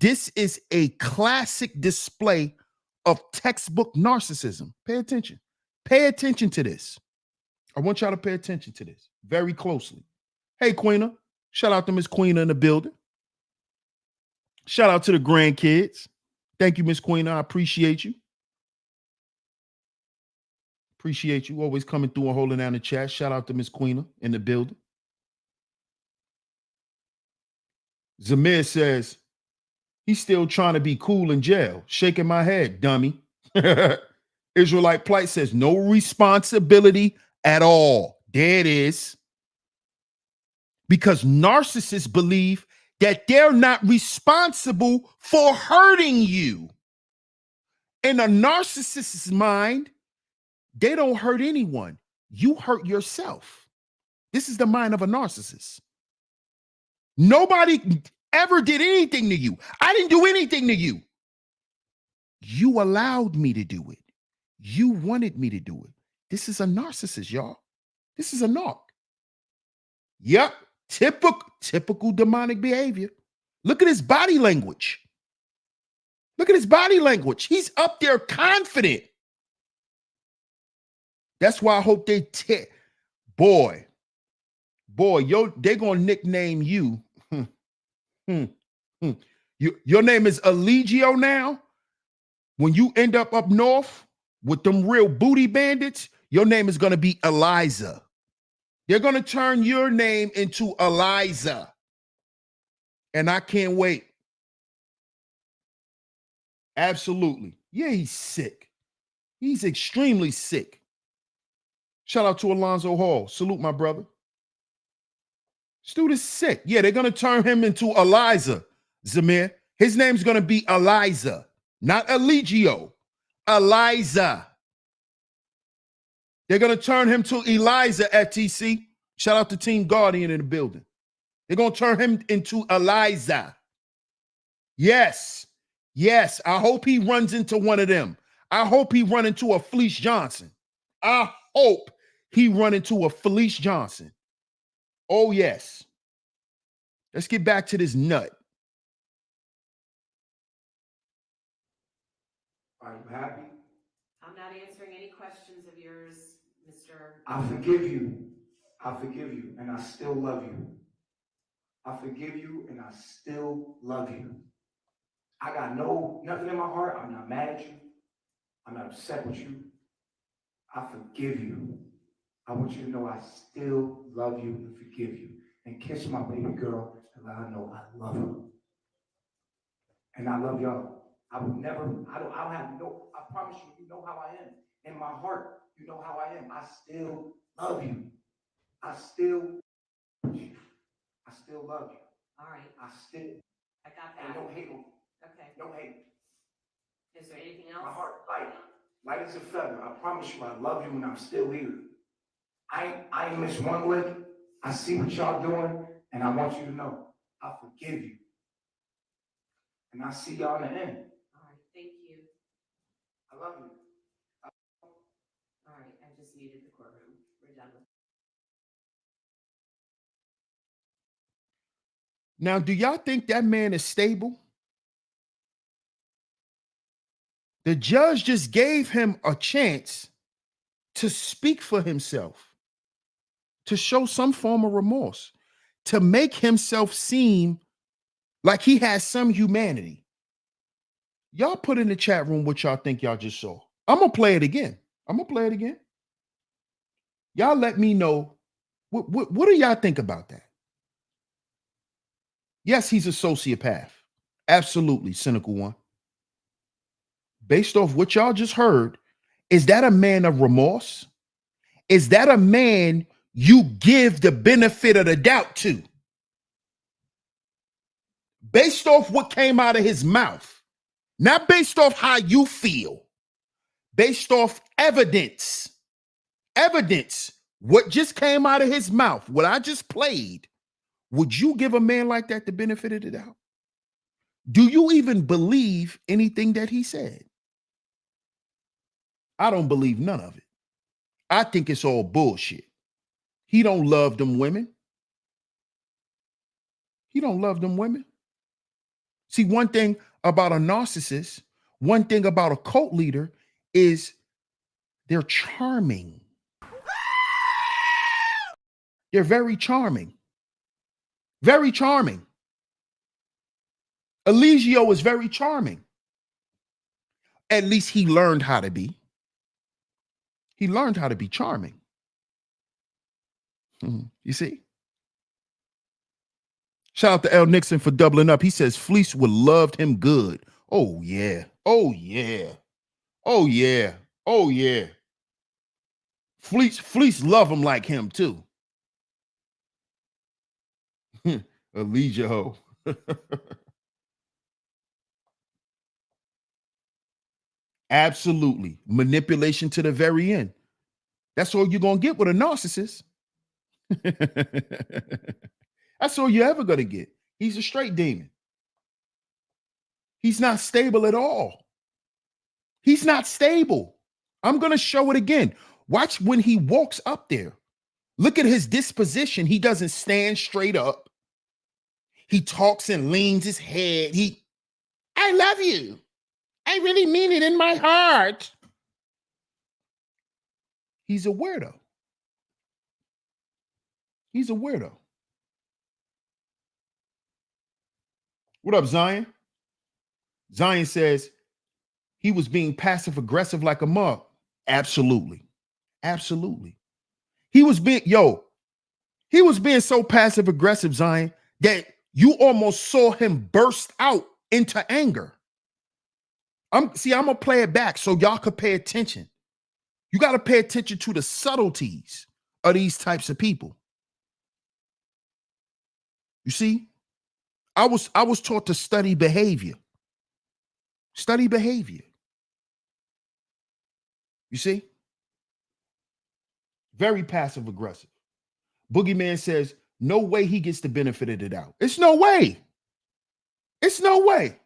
This is a classic display of textbook narcissism. Pay attention. Pay attention to this. I want y'all to pay attention to this very closely. Hey, Queena. Shout out to Miss Queena in the building. Shout out to the grandkids. Thank you, Miss Queena. I appreciate you. Appreciate you always coming through and holding down the chat. Shout out to Miss Queena in the building. Zamir says, he's still trying to be cool in jail. Shaking my head, dummy. Israelite Plight says, no responsibility at all. There it is. Because narcissists believe that they're not responsible for hurting you. In a narcissist's mind, they don't hurt anyone. You hurt yourself. This is the mind of a narcissist. Nobody ever did anything to you. I didn't do anything to you. You allowed me to do it. You wanted me to do it. This is a narcissist, y'all. This is a narc. Yep. Typical demonic behavior. Look at his body language. Look at his body language. He's up there confident. That's why I hope they boy, yo, they're gonna nickname you. Your name is Eligio now. When you end up north with them real booty bandits, your name is gonna be Eliza. They're gonna turn your name into Eliza. And I can't wait. Absolutely. Yeah, he's sick. He's extremely sick. Shout out to Alonzo Hall. Salute, my brother. Dude is sick. Yeah, they're going to turn him into Eliza, Zamir. His name's going to be Eliza, not Eligio. Eliza. They're going to turn him to Eliza, FTC. Shout out to Team Guardian in the building. They're going to turn him into Eliza. Yes. Yes. I hope he runs into one of them. I hope he run into a Felice Johnson. I hope he run into a Felice Johnson. Oh, yes. Let's get back to this nut. Are you happy? I'm not answering any questions of yours, Mr. I forgive you. I forgive you, and I still love you. I forgive you, and I still love you. I got nothing in my heart. I'm not mad at you. I'm not upset with you. I forgive you. I want you to know I still love you and forgive you. And kiss my baby girl and let her know I love her. And I love y'all. I would never, I promise you, you know how I am. In my heart, you know how I am. I still love you. I still love you. I still love you. All right, I still, I got and that. no hate. Okay. No hate. Is there anything My else? heart light. Light as a feather. I promise you I love you and I'm still here. I ain't miss one lick. I see what y'all doing, and I want you to know I forgive you. And I see y'all in the end. All right, thank you. I love you. All right, I just muted the courtroom. We're done with. Now, do y'all think that man is stable? The judge just gave him a chance to speak for himself, to show some form of remorse, to make himself seem like he has some humanity. Y'all put in the chat room what y'all think y'all just saw. I'm going to play it again. Y'all let me know, what do y'all think about that? Yes, he's a sociopath. Absolutely, cynical one. Based off what y'all just heard, is that a man of remorse? Is that a man you give the benefit of the doubt to? Based off what came out of his mouth, not based off how you feel, based off evidence. Evidence, what just came out of his mouth, what I just played, would you give a man like that the benefit of the doubt? Do you even believe anything that he said? I don't believe none of it. I think it's all bullshit. He don't love them women. He don't love them women. See, one thing about a narcissist, one thing about a cult leader is they're charming. They're very charming. Very charming. Eligio is very charming. At least he learned how to be. He learned how to be charming. You see? Shout out to L. Nixon for doubling up. He says Fleece would loved him good. Oh, yeah. Oh, yeah. Oh, yeah. Oh, yeah. Fleece love him like him, too. Eligio. Absolutely. Manipulation to the very end. That's all you're going to get with a narcissist. That's all you're ever going to get. He's a straight demon. He's not stable at all. He's not stable. I'm going to show it again. Watch when he walks up there. Look at his disposition. He doesn't stand straight up. He talks and leans his head. I love you. I really mean it in my heart. He's a weirdo. He's a weirdo. What up, Zion? Zion says he was being passive aggressive like a mug. Absolutely. Absolutely. He was being so passive aggressive, Zion, that you almost saw him burst out into anger. I'm gonna play it back so y'all could pay attention. You got to pay attention to the subtleties of these types of people. You see, I was taught to study behavior. Study behavior. You see? Very passive aggressive. Boogeyman says, no way he gets the benefit of the doubt. It's no way. It's no way.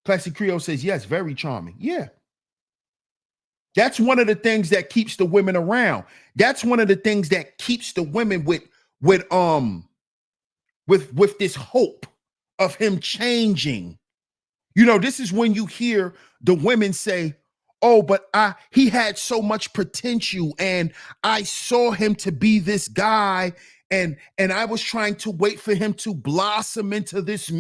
Classic Creole says, yes, very charming. Yeah. That's one of the things that keeps the women around. That's one of the things that keeps the women with this hope of him changing. You know, this is when you hear the women say, oh, but he had so much potential and I saw him to be this guy and I was trying to wait for him to blossom into this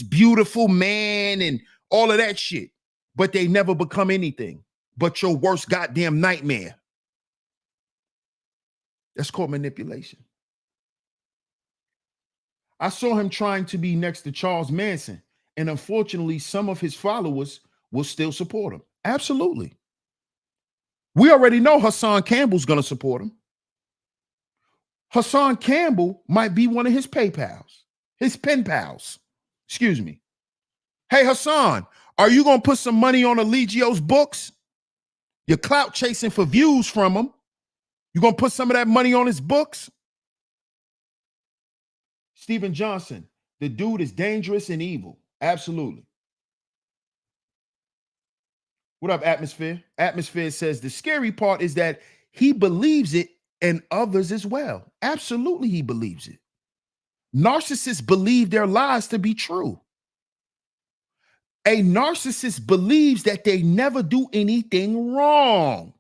beautiful man and all of that shit. But they never become anything but your worst goddamn nightmare. That's called manipulation. I saw him trying to be next to Charles Manson, and unfortunately, some of his followers will still support him. Absolutely. We already know Hassan Campbell's going to support him. Hassan Campbell might be one of his his pen pals. Excuse me. Hey, Hassan, are you going to put some money on Eligio's books? You're clout chasing for views from him. You're going to put some of that money on his books? Stephen Johnson, the dude is dangerous and evil. Absolutely. What up, Atmosphere? Atmosphere says the scary part is that he believes it and others as well. Absolutely, he believes it. Narcissists believe their lies to be true. A narcissist believes that they never do anything wrong.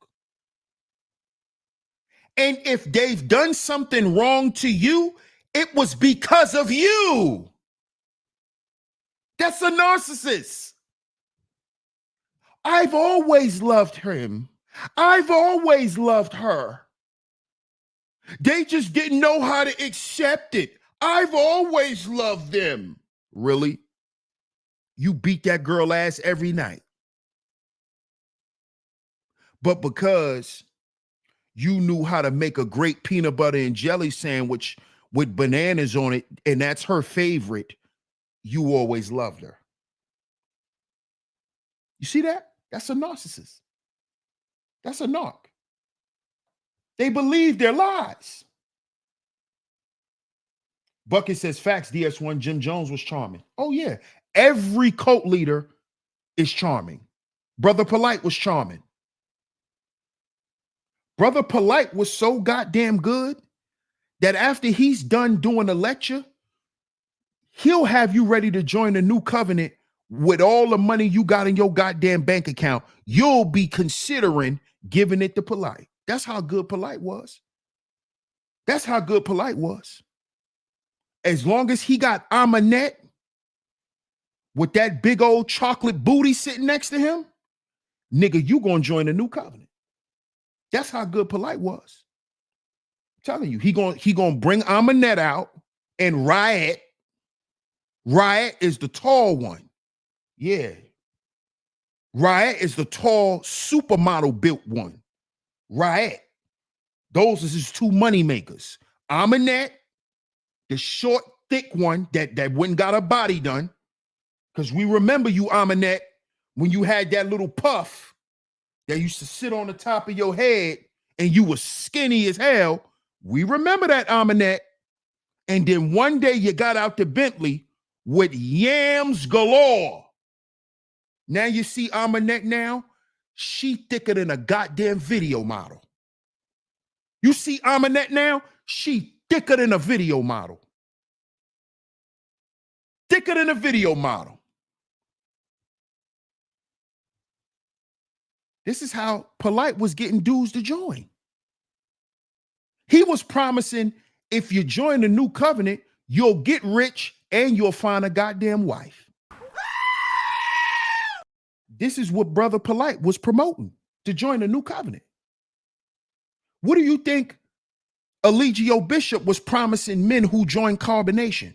And if they've done something wrong to you, it was because of you. That's a narcissist. I've always loved him. I've always loved her. They just didn't know how to accept it. I've always loved them. Really? You beat that girl ass every night. But because you knew how to make a great peanut butter and jelly sandwich with bananas on it, and that's her favorite, you always loved her. You see that? That's a narcissist. That's a narc. They believe their lies. Bucket says, facts, DS1, Jim Jones was charming. Oh, yeah. Every cult leader is charming. Brother Polite was charming. Brother Polite was so goddamn good that after he's done doing the lecture, he'll have you ready to join the new covenant with all the money you got in your goddamn bank account. You'll be considering giving it to Polite. That's how good Polite was. That's how good Polite was. As long as he got Amanette with that big old chocolate booty sitting next to him, nigga, you gonna join the new covenant. That's how good Polite was. I'm telling you, he gonna bring Amanette out and Riot. Riot is the tall one. Yeah. Riot is the tall supermodel built one. Riot. Those is his two money makers. Amanette, the short, thick one that went and got her body done. Because we remember you, Amanette, when you had that little puff that used to sit on the top of your head and you were skinny as hell. We remember that, Amanette. And then one day you got out to Bentley with yams galore. Now you see Amanette now, she thicker than a goddamn video model. You see Amanette now, she thicker than a video model. Thicker than a video model. This is how Polite was getting dudes to join. He was promising if you join the new covenant, you'll get rich and you'll find a goddamn wife. This is what Brother Polite was promoting, to join the new covenant. What do you think Eligio Bishop was promising men who joined Carbonation?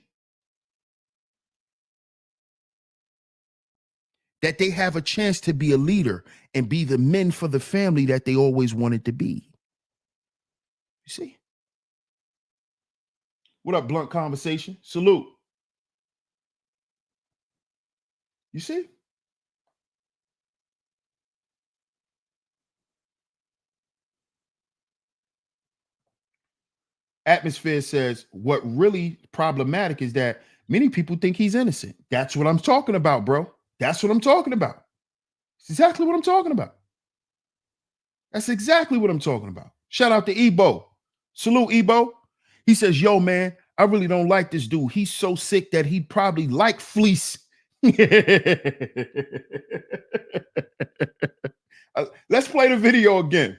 That they have a chance to be a leader and be the men for the family that they always wanted to be. You see? What up, Blunt Conversation? Salute. You see? Atmosphere says what really problematic is that many people think he's innocent. That's what I'm talking about, bro. That's what I'm talking about. It's exactly what I'm talking about. That's exactly what I'm talking about. Shout out to Ebo. Salute, Ebo. He says, yo, man, I really don't like this dude. He's so sick that he'd probably like fleece. Let's play the video again.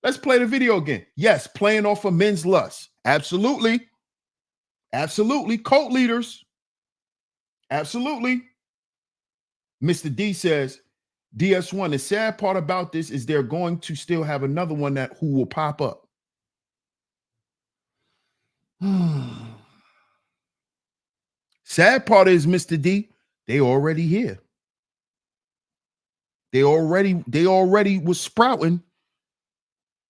Let's play the video again. Yes, playing off of men's lust. Absolutely. Absolutely. Cult leaders. Absolutely. Mr. D says, DS1, the sad part about this is they're going to still have another one who will pop up. Sad part is, Mr. D, they already here. They already was sprouting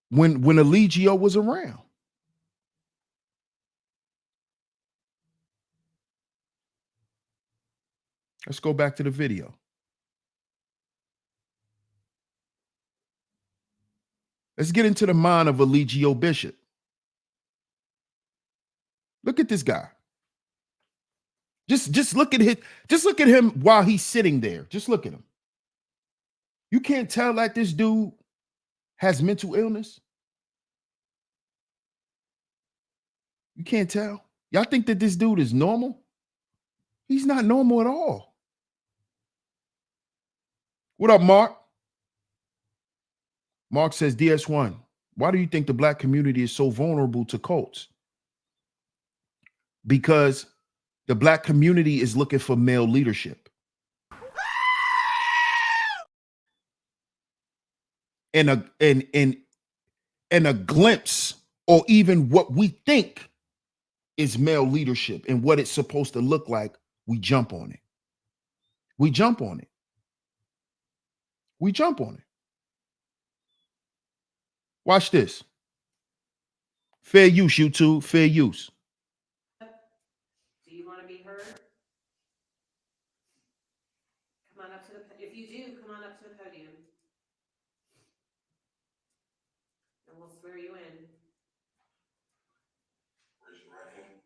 when Eligio was around. Let's go back to the video. Let's get into the mind of Eligio Bishop. Look at this guy. Just look at him while he's sitting there. Just look at him. You can't tell that this dude has mental illness. You can't tell. Y'all think that this dude is normal? He's not normal at all. What up, Mark? Mark says, DS1, why do you think the black community is so vulnerable to cults? Because the black community is looking for male leadership. And a glimpse, or even what we think is male leadership and what it's supposed to look like, we jump on it. We jump on it. We jump on it. Watch this. Fair use, YouTube. Fair use. Do you want to be heard? Come on up to the, if you do, come on up to the podium. And we'll swear you in. Raise your right hand.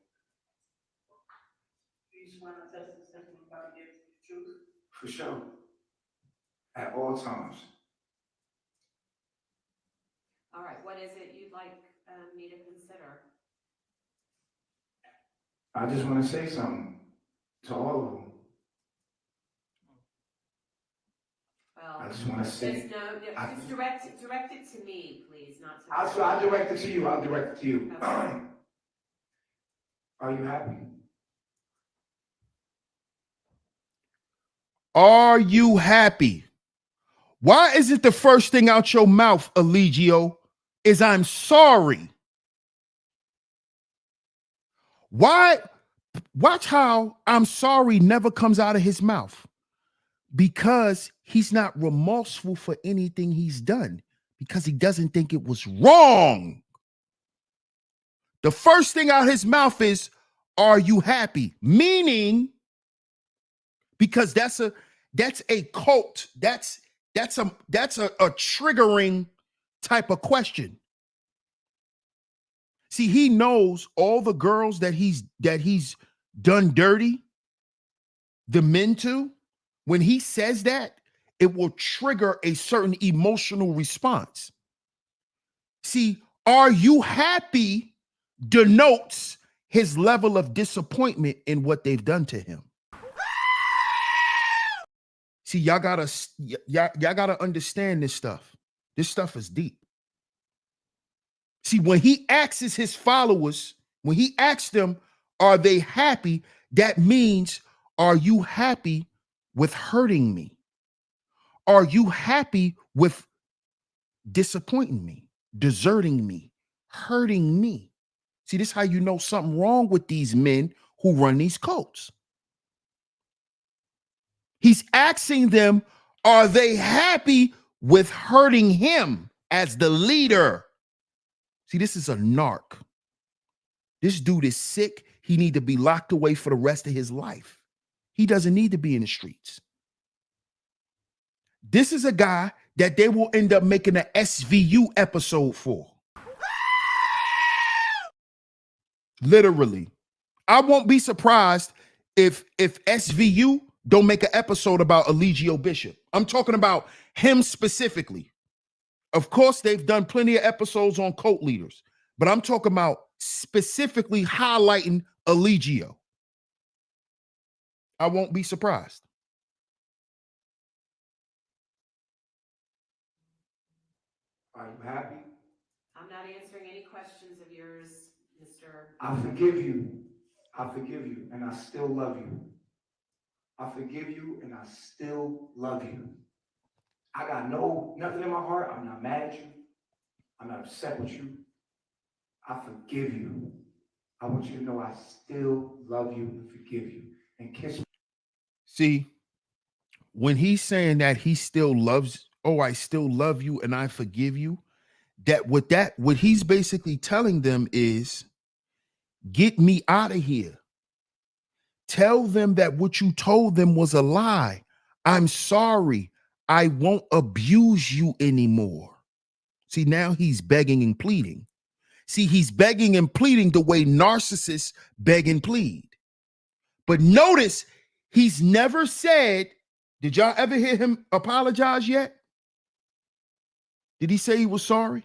Do you swear and attest the testimony about to give the truth? For sure. At all times. All right, what is it you'd like me to consider? I just want to say something to all of them. Well, I just want to say. just just direct it to me, please, not to. I'll direct it to you. I'll direct it to you. Okay. Are you happy? Are you happy? Why is it the first thing out your mouth, Eligio, is I'm sorry? Why? Watch how I'm sorry never comes out of his mouth. Because he's not remorseful for anything he's done. Because he doesn't think it was wrong. The first thing out his mouth is, are you happy? Meaning, because that's a cult. That's a triggering type of question. See, he knows all the girls that he's done dirty, the men to. When he says that, it will trigger a certain emotional response. See, are you happy denotes his level of disappointment in what they've done to him. See, y'all gotta understand this stuff. This stuff is deep. See, when he asks his followers, when he asks them, are they happy? That means, are you happy with hurting me? Are you happy with disappointing me, deserting me, hurting me? See, this is how you know something wrong with these men who run these cults. He's asking them, are they happy with hurting him as the leader? See, this is a narc. This dude is sick. He needs to be locked away for the rest of his life. He doesn't need to be in the streets. This is a guy that they will end up making an SVU episode for. Literally. I won't be surprised if SVU don't make an episode about Eligio Bishop. I'm talking about him specifically. Of course, they've done plenty of episodes on cult leaders, but I'm talking about specifically highlighting Eligio. I won't be surprised. Are you happy? I'm not answering any questions of yours, Mr. I forgive you. I forgive you, and I still love you. I forgive you, and I still love you. I got nothing in my heart. I'm not mad at you. I'm not upset with you. I forgive you. I want you to know I still love you and forgive you. And kiss me. See, when he's saying that he still loves, oh, I still love you and I forgive you, what he's basically telling them is, get me out of here. Tell them that what you told them was a lie. I'm sorry. I won't abuse you anymore. See, now he's begging and pleading. See, he's begging and pleading the way narcissists beg and plead. But notice he's never said, did y'all ever hear him apologize yet? Did he say he was sorry?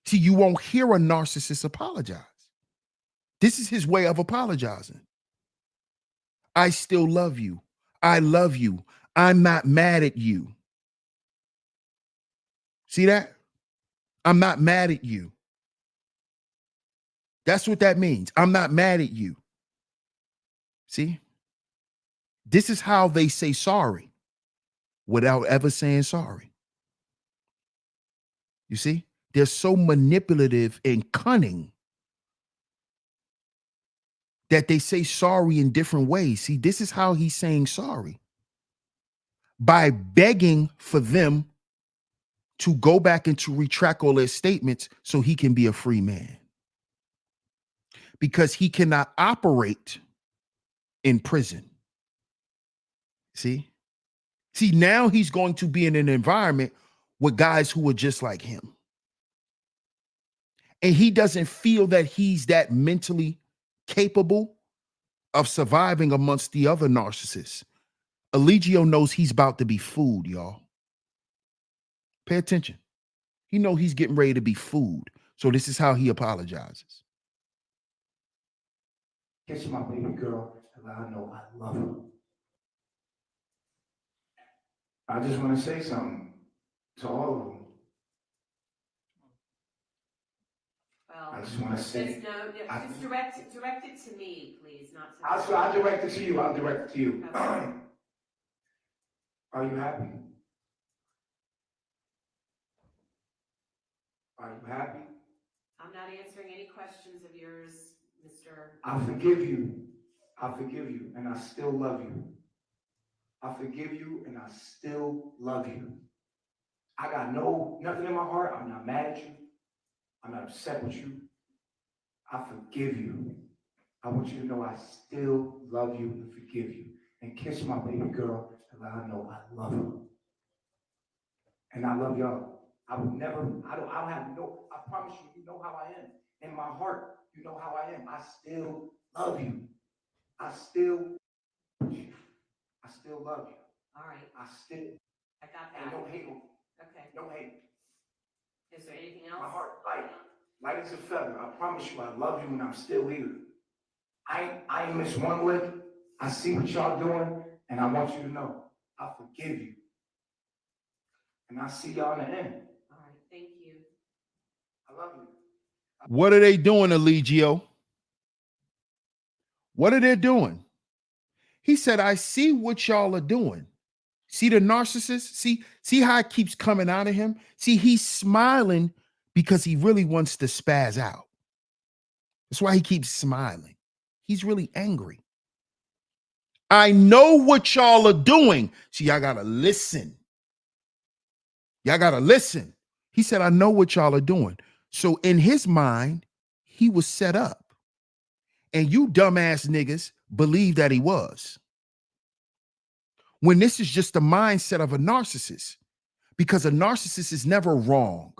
See, you won't hear a narcissist apologize. This is his way of apologizing. I still love you. I love you. I'm not mad at you. See that? I'm not mad at you. That's what that means. I'm not mad at you. See? This is how they say sorry without ever saying sorry. You see? They're so manipulative and cunning that they say sorry in different ways. See, this is how he's saying sorry. By begging for them to go back and to retract all their statements so he can be a free man. Because he cannot operate in prison. See? See, now he's going to be in an environment with guys who are just like him. And he doesn't feel that he's that mentally capable of surviving amongst the other narcissists. Eligio knows he's about to be fooled, y'all. Pay attention. He knows he's getting ready to be fooled. So this is how he apologizes. Kiss my baby girl and let her know I love her. I just want to say something to all of them. Well, I just want to say. just no, just direct it to me, please, not to. I'll direct it to you. I'll direct it to you. Okay. Are you happy? Are you happy? I'm not answering any questions of yours, Mr. I forgive you. I forgive you, and I still love you. I forgive you, and I still love you. I got nothing in my heart. I'm not mad at you. I'm not upset with you. I forgive you. I want you to know I still love you and forgive you. And kiss my baby girl and let her know I love her. And I love y'all. I would never, I don't have no, I promise you, you know how I am. In my heart, you know how I am. I still love you. I still love you. I still love you. All right, I got And that. don't hate me. Okay. Don't hate me. Is there anything else? My heart light as a feather. I promise you, I love you and I'm still here. I ain't miss one lick. I see what y'all doing, and I want you to know I forgive you. And I see y'all in the end. All right, thank you. I love you. What are they doing, Eligio? What are they doing? He said, I see what y'all are doing. See the narcissist? See how it keeps coming out of him? See, he's smiling because he really wants to spaz out. That's why he keeps smiling. He's really angry. I know what y'all are doing. See, y'all gotta listen. Y'all gotta listen. He said, I know what y'all are doing. So in his mind, he was set up. And you dumbass niggas believe that he was. When this is just the mindset of a narcissist, because a narcissist is never wrong.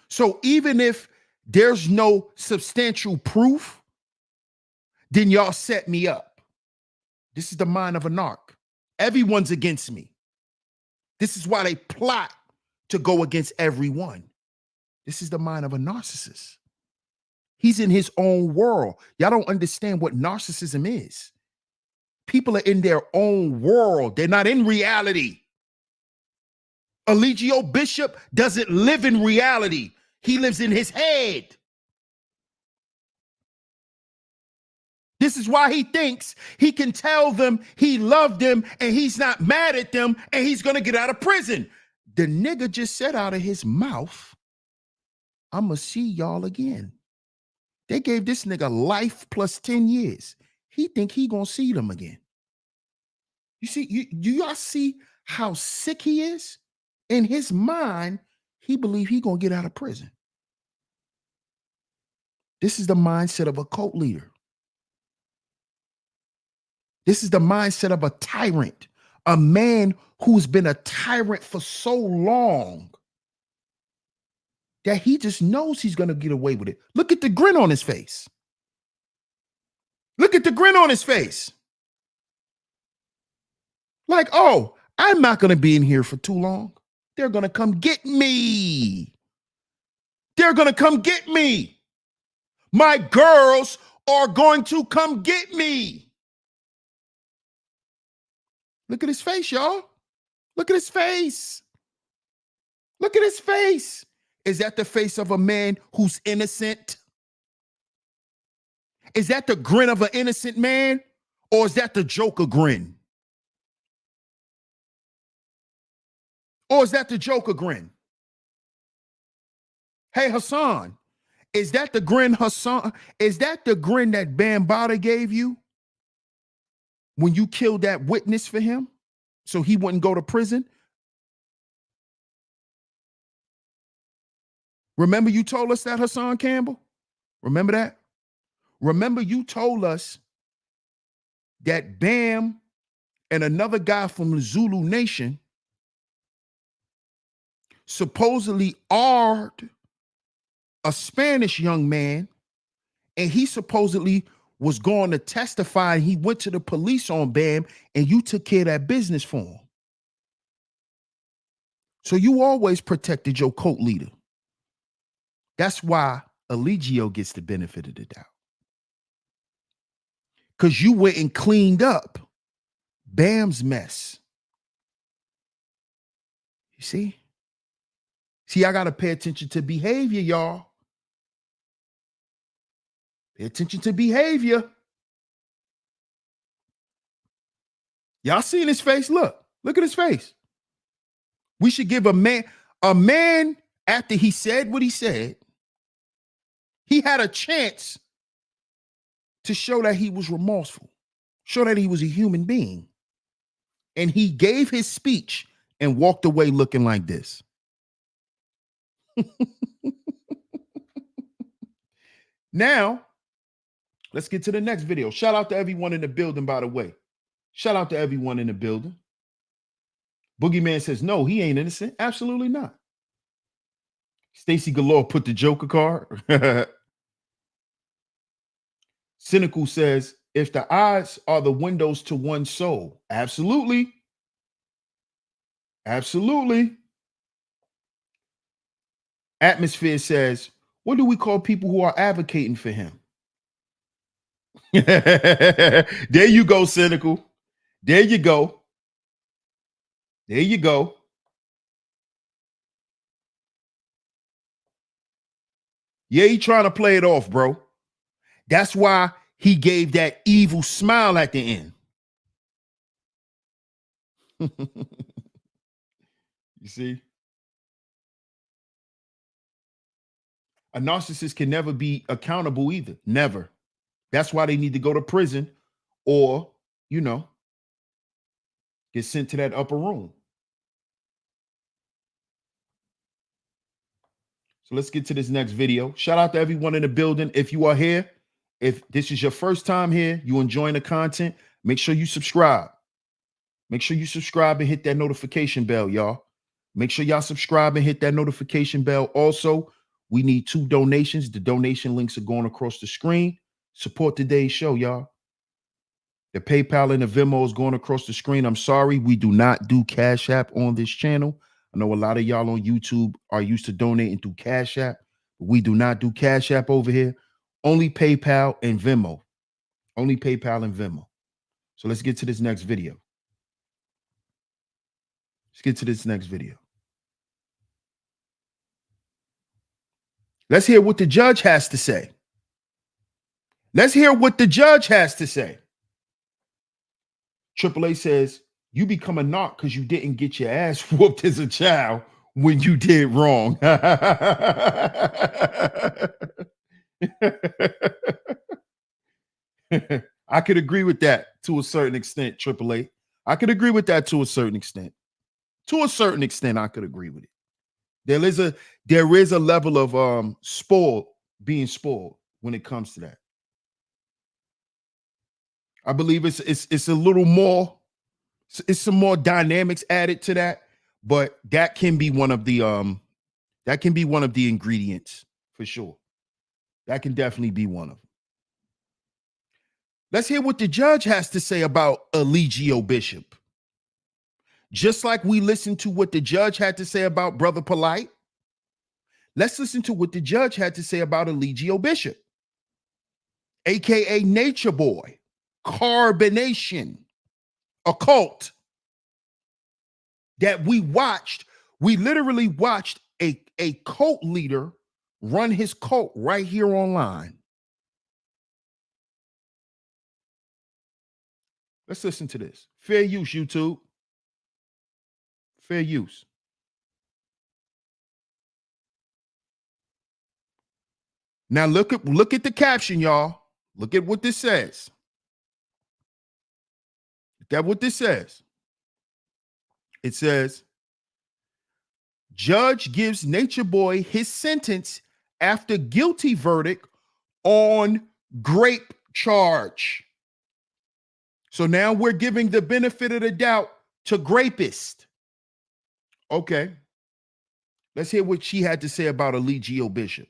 So even if there's no substantial proof, then y'all set me up. This is the mind of a narc. Everyone's against me. This is why they plot to go against everyone. This is the mind of a narcissist. He's in his own world. Y'all don't understand what narcissism is. People are in their own world. They're not in reality. Eligio Bishop doesn't live in reality. He lives in his head. This is why he thinks he can tell them he loved them and he's not mad at them and he's going to get out of prison. The nigga just said out of his mouth, I'm going to see y'all again. They gave this nigga life plus 10 years. He think he going to see them again. You see, do y'all see how sick he is? In his mind, he believe he going to get out of prison. This is the mindset of a cult leader. This is the mindset of a tyrant, A man who's been a tyrant for so long that he just knows he's going to get away with it. Look at the grin on his face. Look at the grin on his face. Like, oh, I'm not going to be in here for too long. They're going to come get me. They're going to come get me. My girls are going to come get me. Look at his face, y'all. Look at his face. Look at his face. Is that the face of a man who's innocent? Is that the grin of an innocent man? Or is that the Joker grin? Or is that the Joker grin? Hey, Hassan, is that the grin, Hassan? Is that the grin that Bambaataa gave you when you killed that witness for him so he wouldn't go to prison? Remember you told us that, Hassan Campbell? Remember that? Remember you told us that Bam and another guy from the Zulu Nation supposedly armed a Spanish young man, and he supposedly was going to testify, and he went to the police on Bam, and you took care of that business for him. So you always protected your cult leader. That's why Eligio gets the benefit of the doubt. Because you went and cleaned up Bam's mess. You see? See, I got to pay attention to behavior, y'all. Pay attention to behavior. Y'all seen his face? Look at his face. We should give a man after he said what he said, he had a chance to show that he was remorseful, show that he was a human being. And he gave his speech and walked away looking like this. Now, let's get to the next video. Shout out to everyone in the building, by the way. Shout out to everyone in the building. Boogeyman says, no, he ain't innocent. Absolutely not. Stacy Galore put the Joker card. Cynical says, if the eyes are the windows to one's soul, absolutely. Absolutely. Atmosphere says, what do we call people who are advocating for him? There you go, Cynical. There you go. There you go. Yeah, he trying to play it off, bro. That's why he gave that evil smile at the end. You see? A narcissist can never be accountable either. Never. That's why they need to go to prison or, get sent to that upper room. So let's get to this next video. Shout out to everyone in the building. If you are here, if this is your first time here, you enjoying the content, make sure you subscribe. Make sure you subscribe and hit that notification bell, y'all. Make sure y'all subscribe and hit that notification bell. Also, we need 2 donations. The donation links are going across the screen. Support today's show, y'all. The PayPal and the Venmo is going across the screen. I'm sorry, we do not do Cash App on this channel. I know a lot of y'all on YouTube are used to donating through Cash App. But we do not do Cash App over here. Only PayPal and Venmo. Only PayPal and Venmo. So let's get to this next video. Let's get to this next video. Let's hear what the judge has to say. Let's hear what the judge has to say. AAA says, you become a narc because you didn't get your ass whooped as a child when you did wrong. I could agree with that to a certain extent, AAA. I could agree with that to a certain extent. To a certain extent, I could agree with it. There is a level of being spoiled when it comes to that. I believe it's a little more It's some more dynamics added to that, but that can be one of the ingredients for sure. That can definitely be one of them. Let's hear what the judge has to say about Eligio Bishop. Just like we listened to what the judge had to say about Brother Polite, let's listen to what the judge had to say about Eligio Bishop, aka Nature Boy, Carbonation, a cult that we watched. We literally watched a cult leader run his cult right here online. Let's listen to this. Fair use, YouTube. Fair use. Now look at the caption, y'all. Look at what this says. Look at what this says. It says, judge gives Nature Boy his sentence after guilty verdict on grape charge. So now we're giving the benefit of the doubt to grapist. Okay. Let's hear what she had to say about Eligio Bishop.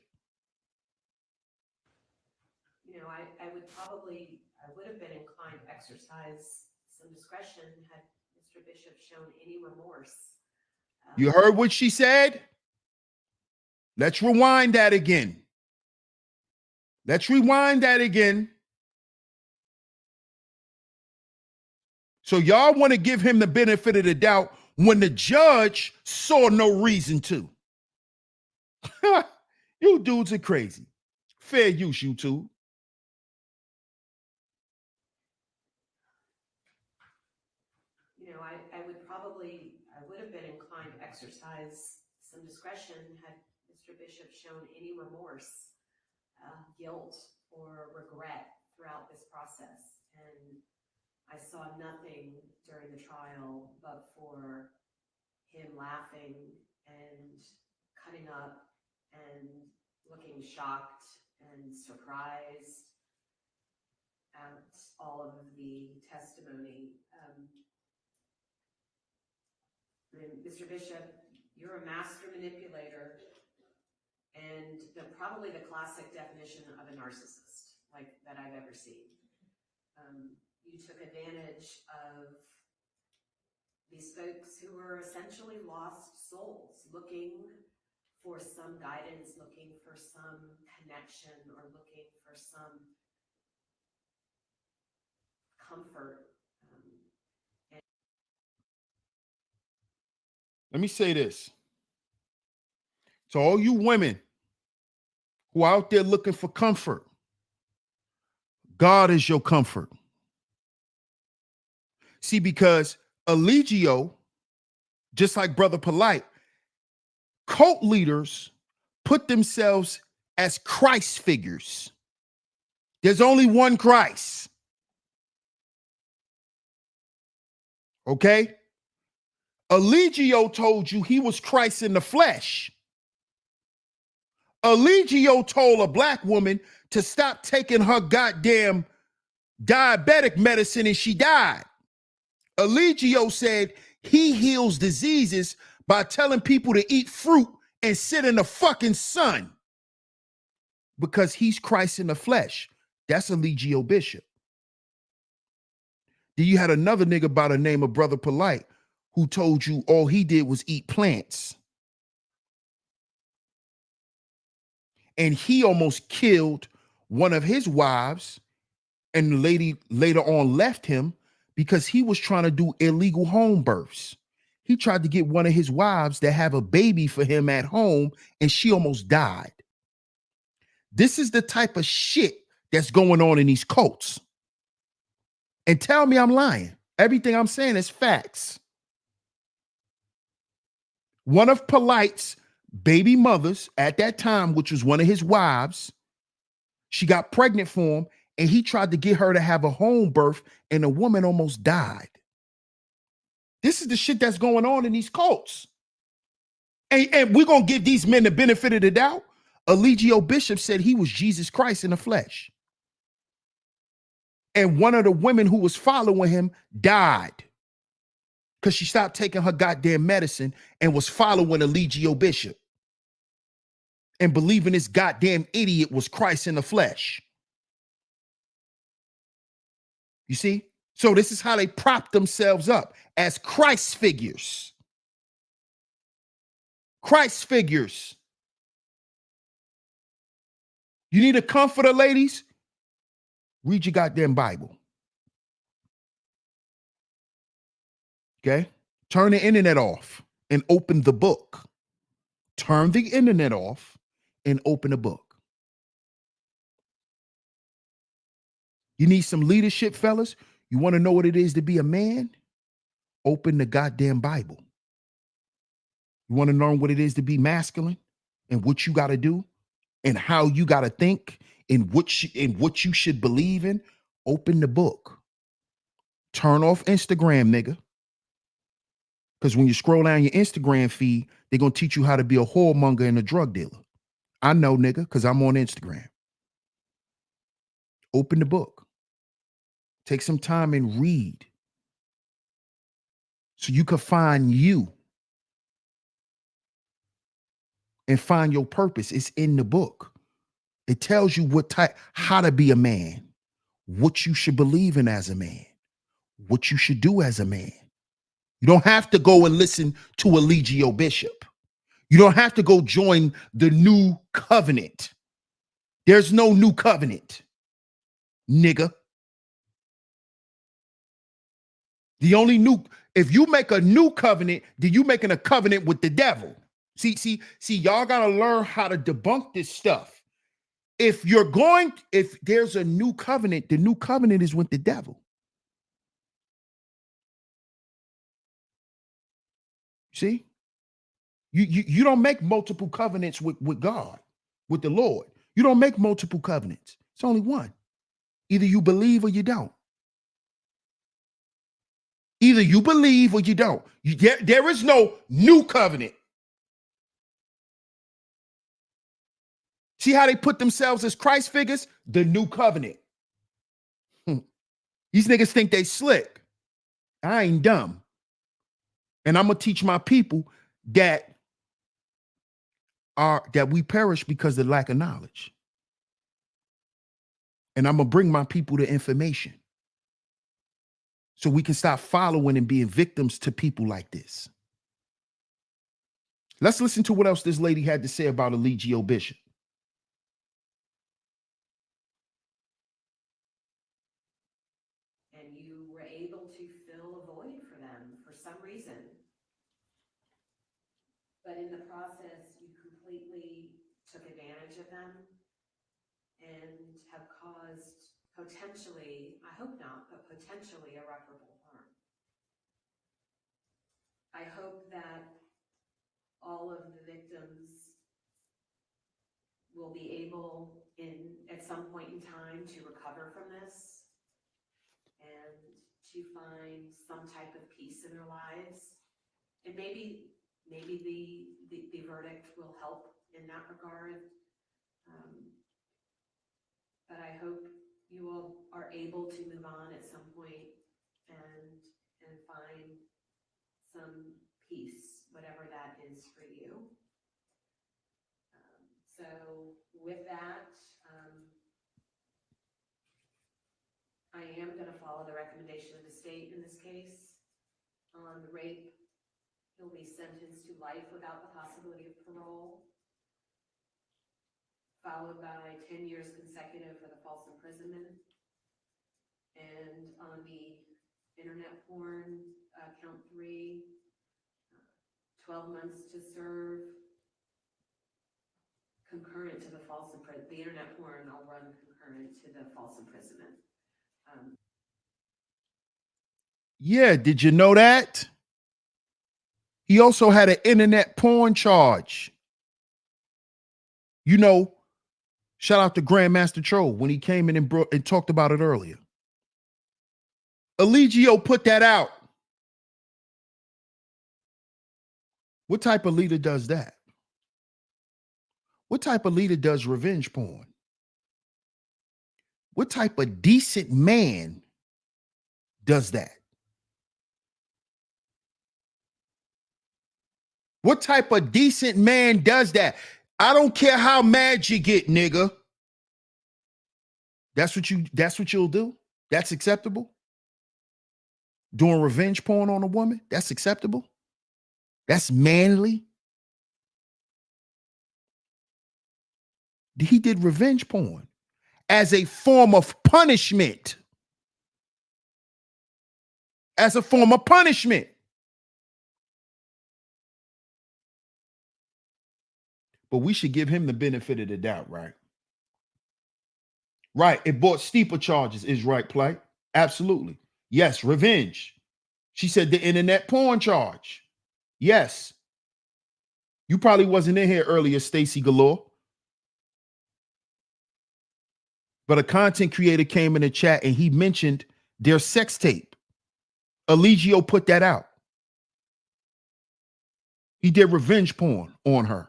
You know, I would have been inclined to exercise some discretion had Mr. Bishop shown any remorse. You heard what she said? Let's rewind that again. Let's rewind that again. So y'all want to give him the benefit of the doubt when the judge saw no reason to. You dudes are crazy. Fair use, YouTube. You know, I would have been inclined to exercise some discretion had Mr. Bishop shown any remorse, guilt, or regret throughout this process. And I saw nothing during the trial but for him laughing and cutting up and looking shocked and surprised at all of the testimony. Mr. Bishop, you're a master manipulator and probably the classic definition of a narcissist that I've ever seen. You took advantage of these folks who were essentially lost souls, looking for some guidance, looking for some connection, or looking for some comfort. Let me say this. To all you women who are out there looking for comfort, God is your comfort. See, because Eligio, just like Brother Polite, cult leaders put themselves as Christ figures. There's only one Christ. Okay? Eligio told you he was Christ in the flesh. Eligio told a black woman to stop taking her goddamn diabetic medicine and she died. Eligio said he heals diseases by telling people to eat fruit and sit in the fucking sun because he's Christ in the flesh. That's Eligio Bishop. Then you had another nigga by the name of Brother Polite who told you all he did was eat plants. And he almost killed one of his wives, and the lady later on left him because he was trying to do illegal home births. He tried to get one of his wives to have a baby for him at home, and she almost died. This is the type of shit that's going on in these cults. And tell me I'm lying. Everything I'm saying is facts. One of Polite's baby mothers at that time, which was one of his wives, she got pregnant for him, and he tried to get her to have a home birth, and the woman almost died. This is the shit that's going on in these cults. And we're going to give these men the benefit of the doubt. Eligio Bishop said he was Jesus Christ in the flesh. And one of the women who was following him died. because she stopped taking her goddamn medicine and was following Eligio Bishop and believing this goddamn idiot was Christ in the flesh. You see? So this is how they prop themselves up as Christ figures. Christ figures. You need a comforter, ladies? Read your goddamn Bible. Okay? Turn the internet off and open the book. Turn the internet off and open a book. You need some leadership, fellas? You want to know what it is to be a man? Open the goddamn Bible. You want to learn what it is to be masculine and what you got to do and how you got to think and what you should believe in? Open the book. Turn off Instagram, nigga. Because when you scroll down your Instagram feed, they're going to teach you how to be a whoremonger and a drug dealer. I know, nigga, because I'm on Instagram. Open the book. Take some time and read so you can find you and find your purpose. It's in the book. It tells you how to be a man, what you should believe in as a man, what you should do as a man. You don't have to go and listen to Eligio Bishop. You don't have to go join the new covenant. There's no new covenant, nigga. The only if you make a new covenant, then you making a covenant with the devil. See, y'all gotta learn how to debunk this stuff. If there's a new covenant, the new covenant is with the devil. See? You don't make multiple covenants with God, with the Lord. You don't make multiple covenants. It's only one. Either you believe or you don't. Either you believe or you don't. There is no new covenant. See how they put themselves as Christ figures? The new covenant. These niggas think they slick. I ain't dumb. And I'm going to teach my people that we perish because of lack of knowledge. And I'm going to bring my people to information so we can stop following and being victims to people like this. Let's listen to what else this lady had to say about Eligio Bishop. And you were able to fill a void for them for some reason. But in the process, you completely took advantage of them and have caused potentially, I hope not, but potentially irreparable harm. I hope that all of the victims will be able at some point in time to recover from this and to find some type of peace in their lives. And maybe the verdict will help in that regard. But I hope you all are able to move on at some point and find some peace, whatever that is for you. So with that, I am going to follow the recommendation of the state in this case. On the rape, he'll be sentenced to life without the possibility of parole, followed by 10 years consecutive for the false imprisonment. And on the internet porn, count 3, 12 months to serve, concurrent to the false imprisonment. The internet porn, I'll run concurrent to the false imprisonment. Yeah, did you know that? He also had an internet porn charge. You know, shout out to Grandmaster Troll when he came in and talked about it earlier. Eligio put that out. What type of leader does that? What type of leader does revenge porn? What type of decent man does that? What type of decent man does that? I don't care how mad you get, nigga. That's what you'll do? That's acceptable? Doing revenge porn on a woman? That's acceptable? That's manly? He did revenge porn as a form of punishment. As a form of punishment. But we should give him the benefit of the doubt, right? Right. It brought steeper charges, is right, Play. Absolutely. Yes, revenge. She said the internet porn charge. Yes. You probably wasn't in here earlier, Stacy Galore. But a content creator came in the chat and he mentioned their sex tape. Eligio put that out. He did revenge porn on her.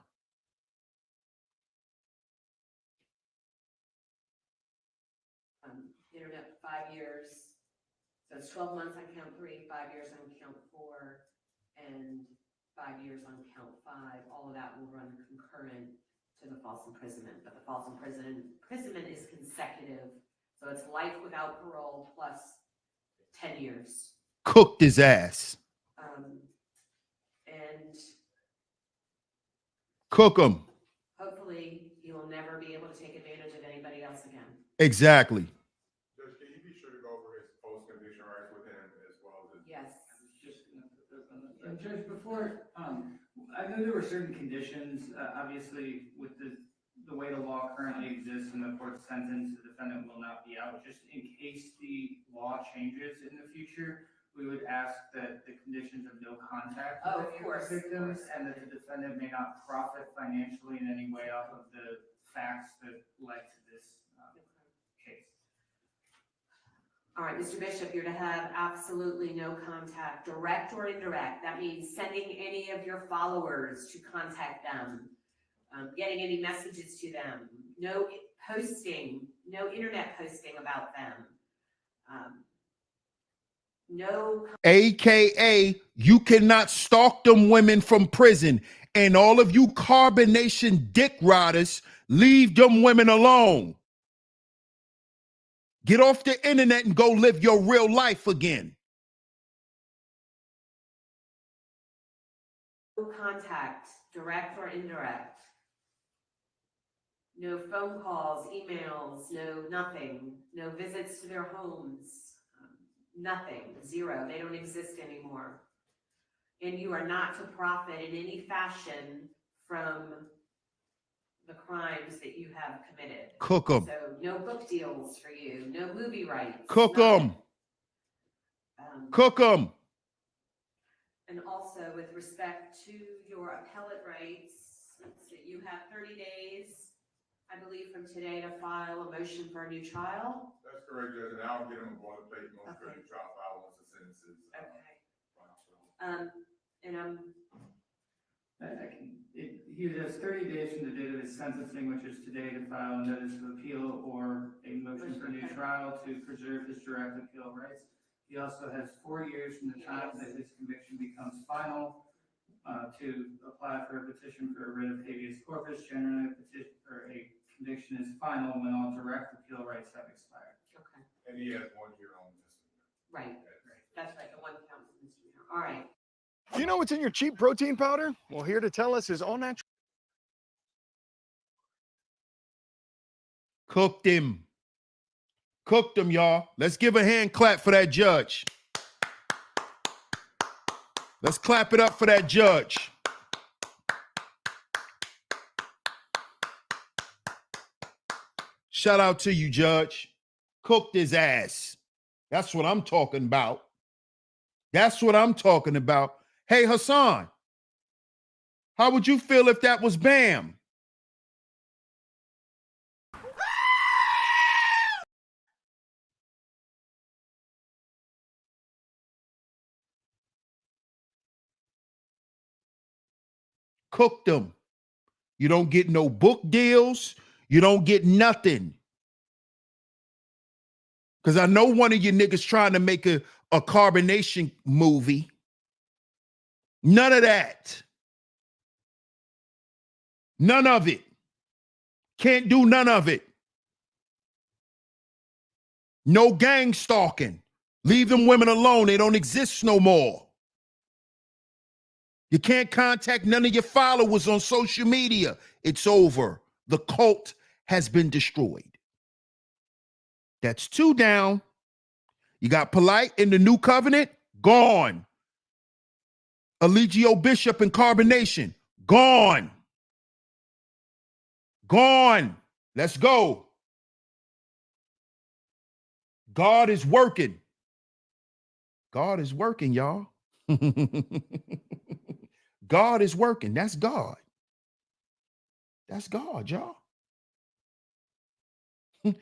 Internet for 5 years. So it's 12 months on count 3, 5 years on count 4, and 5 years on count 5. All of that will run concurrent to the false imprisonment, but the false imprisonment is consecutive. So it's life without parole plus 10 years. Cooked his ass. And cook him. Hopefully he will never be able to take advantage of anybody else again. Exactly. Judge, can you be sure to go over his post-conviction rights with him as well as his... Yes. And Judge, before, I know there were certain conditions, obviously with the way the law currently exists and the court's sentence, the defendant will not be out. Just in case the law changes in the future, we would ask that the conditions of no contact Oh, of with course, victims, of course. and that the defendant may not profit financially in any way off of the facts that led to this case. All right, Mr. Bishop, you're to have absolutely no contact, direct or indirect. That means sending any of your followers to contact them, getting any messages to them, no posting, no internet posting about them. No. AKA, you cannot stalk them women from prison. And all of you carbonation dick riders, leave them women alone. Get off the internet and go live your real life again. No contact, direct or indirect. No phone calls, emails, no nothing. No visits to their homes. Nothing, 0. They don't exist anymore. And you are not to profit in any fashion from the crimes that you have committed. Cook them. So no book deals for you, no movie rights. Cook nothing. them. Cook them. And also with respect to your appellate rights, let's see, you have 30 days, I believe, from today to file a motion for a new trial. That's correct, Judge, and I'll get him a boilerplate motion for Okay. the trial file once the sentence is... Okay. filed. And He has 30 days from the date of his sentencing, which is today, to file a notice of appeal or a motion for new trial to preserve his direct appeal rights. He also has 4 years from the time that his conviction becomes final to apply for a petition for a writ of habeas corpus. Generally, a conviction is final when all direct appeal rights have expired. okay, And he has 1 year on this. right, that's right, the one count is misdemeanor. All right. Do you know what's in your cheap protein powder? Well, here to tell us is all natural. Cook them. Cook them, y'all. Let's give a hand clap for that judge. Let's clap it up for that judge. Shout out to you, Judge. Cooked his ass. That's what I'm talking about. That's what I'm talking about. Hey, Hassan, how would you feel if that was Bam? Cook them. You don't get no book deals. You don't get nothing. Because I know one of you niggas trying to make a carbonation movie. None of that. None of it. Can't do none of it. No gang stalking. Leave them women alone. They don't exist no more. You can't contact none of your followers on social media. It's over. The cult has been destroyed. That's 2 down. You got Polite in the new covenant, gone. Eligio Bishop in Carbonation, gone. Gone. Let's go. God is working. God is working, y'all. God is working. That's God. That's God, y'all.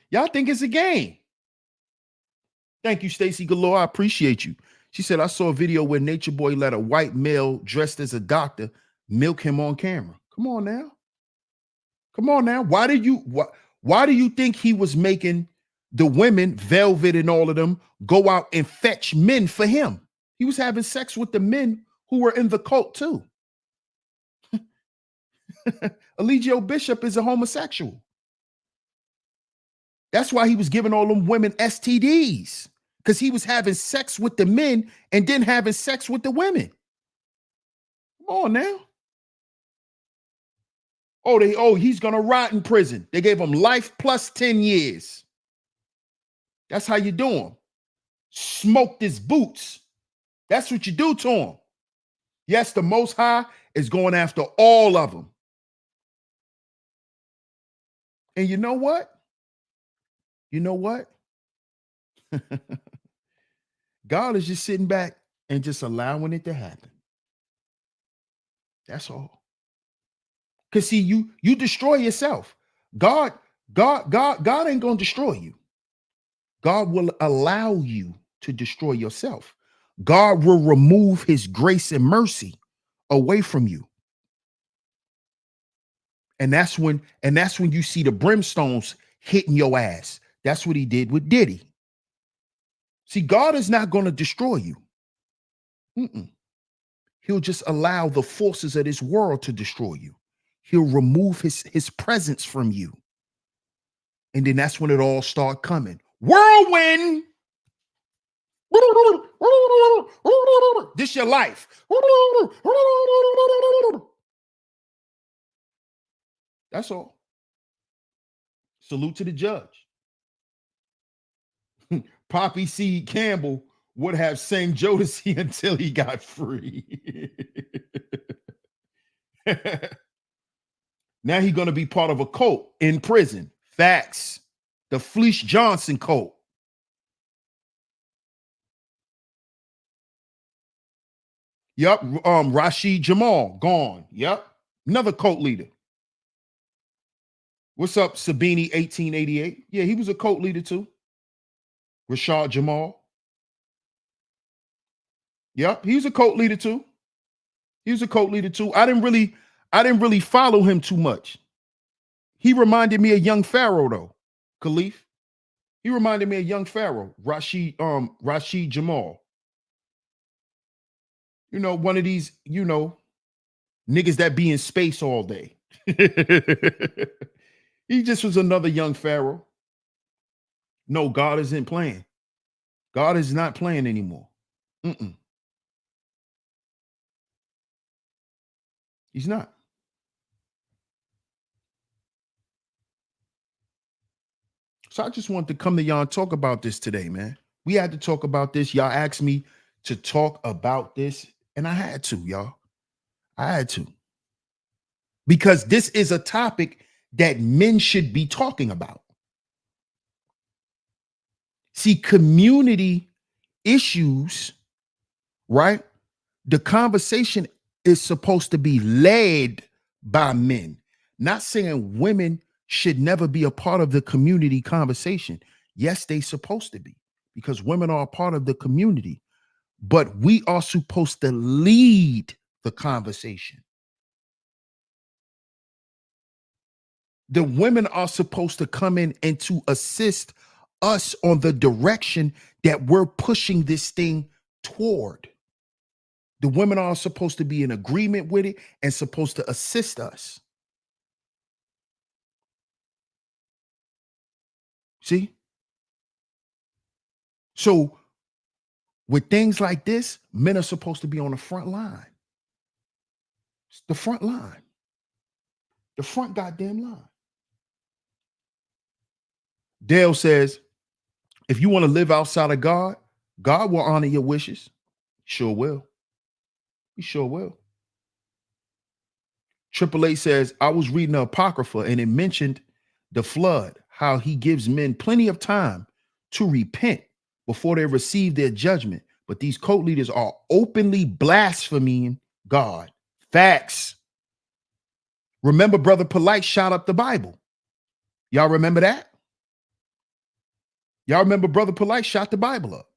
Y'all think it's a game. Thank you, Stacy Galore. I appreciate you. She said, I saw a video where Nature Boy let a white male dressed as a doctor milk him on camera. Come on now. Come on now. Why do you think he was making the women, Velvet and all of them, go out and fetch men for him? He was having sex with the men who were in the cult too. Eligio Bishop is a homosexual. That's why he was giving all them women STDs, because he was having sex with the men and then having sex with the women. Come on now. He's gonna rot in prison. They gave him life plus 10 years. That's how you do him. Smoked his boots. That's what you do to him. Yes, the Most High is going after all of them. And you know what? You know what? God is just sitting back and just allowing it to happen. That's all. Because see, you destroy yourself. God ain't gonna destroy you. God will allow you to destroy yourself. God will remove his grace and mercy away from you. And that's when you see the brimstones hitting your ass. That's what he did with Diddy. See, God is not going to destroy you. He'll just allow the forces of this world to destroy you. He'll remove his presence from you. And then that's when it all start coming. Whirlwind. This your life. That's all. Salute to the judge. Poppy C. Campbell would have sang Jodeci until he got free. Now he's going to be part of a cult in prison. Facts. The Fleece Johnson cult. Yep. Rashid Jamal, gone. Yep. Another cult leader. What's up, Sabini 1888? Yeah, he was a cult leader too. Rashad Jamal. Yep, he was a cult leader too. He was a cult leader too. I didn't really follow him too much. He reminded me of Young Pharaoh though, Khalif. He reminded me of Young Pharaoh, Rashid Jamal. You know, one of these, niggas that be in space all day. He just was another young Pharaoh. No, God isn't playing. God is not playing anymore. He's not. So I just wanted to come to y'all and talk about this today, man. We had to talk about this. Y'all asked me to talk about this, and I had to, y'all. I had to. Because this is a topic that men should be talking about. See, community issues, right? The conversation is supposed to be led by men. Not saying women should never be a part of the community conversation. Yes, they're supposed to be, because women are a part of the community. But we are supposed to lead the conversation. The women are supposed to come in and to assist us on the direction that we're pushing this thing toward. The women are supposed to be in agreement with it and supposed to assist us. See? So with things like this, men are supposed to be on the front line. It's the front line. The front goddamn line. Dale says, if you want to live outside of God, God will honor your wishes. Sure will. He sure will. Triple A says, I was reading the Apocrypha and it mentioned the flood, how he gives men plenty of time to repent before they receive their judgment. But these cult leaders are openly blaspheming God. Facts. Remember, Brother Polite shot up the Bible. Y'all remember that? Y'all remember Brother Polite shot the Bible up.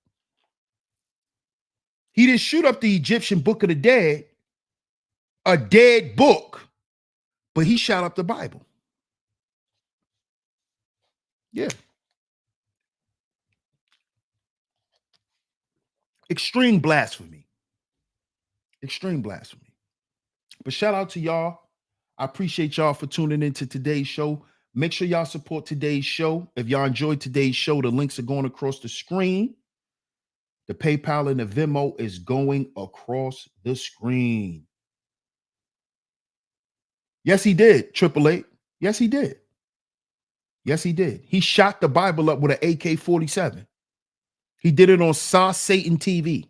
He didn't shoot up the Egyptian Book of the Dead, a dead book, but he shot up the Bible. Yeah. Extreme blasphemy. Extreme blasphemy. But shout out to y'all. I appreciate y'all for tuning into today's show. Make sure y'all support today's show. If y'all enjoyed today's show, the links are going across the screen. The PayPal and the Venmo is going across the screen. Yes, he did, Triple A. Yes, he did. Yes, he did. He shot the Bible up with an AK-47. He did it on Sauce Satan TV.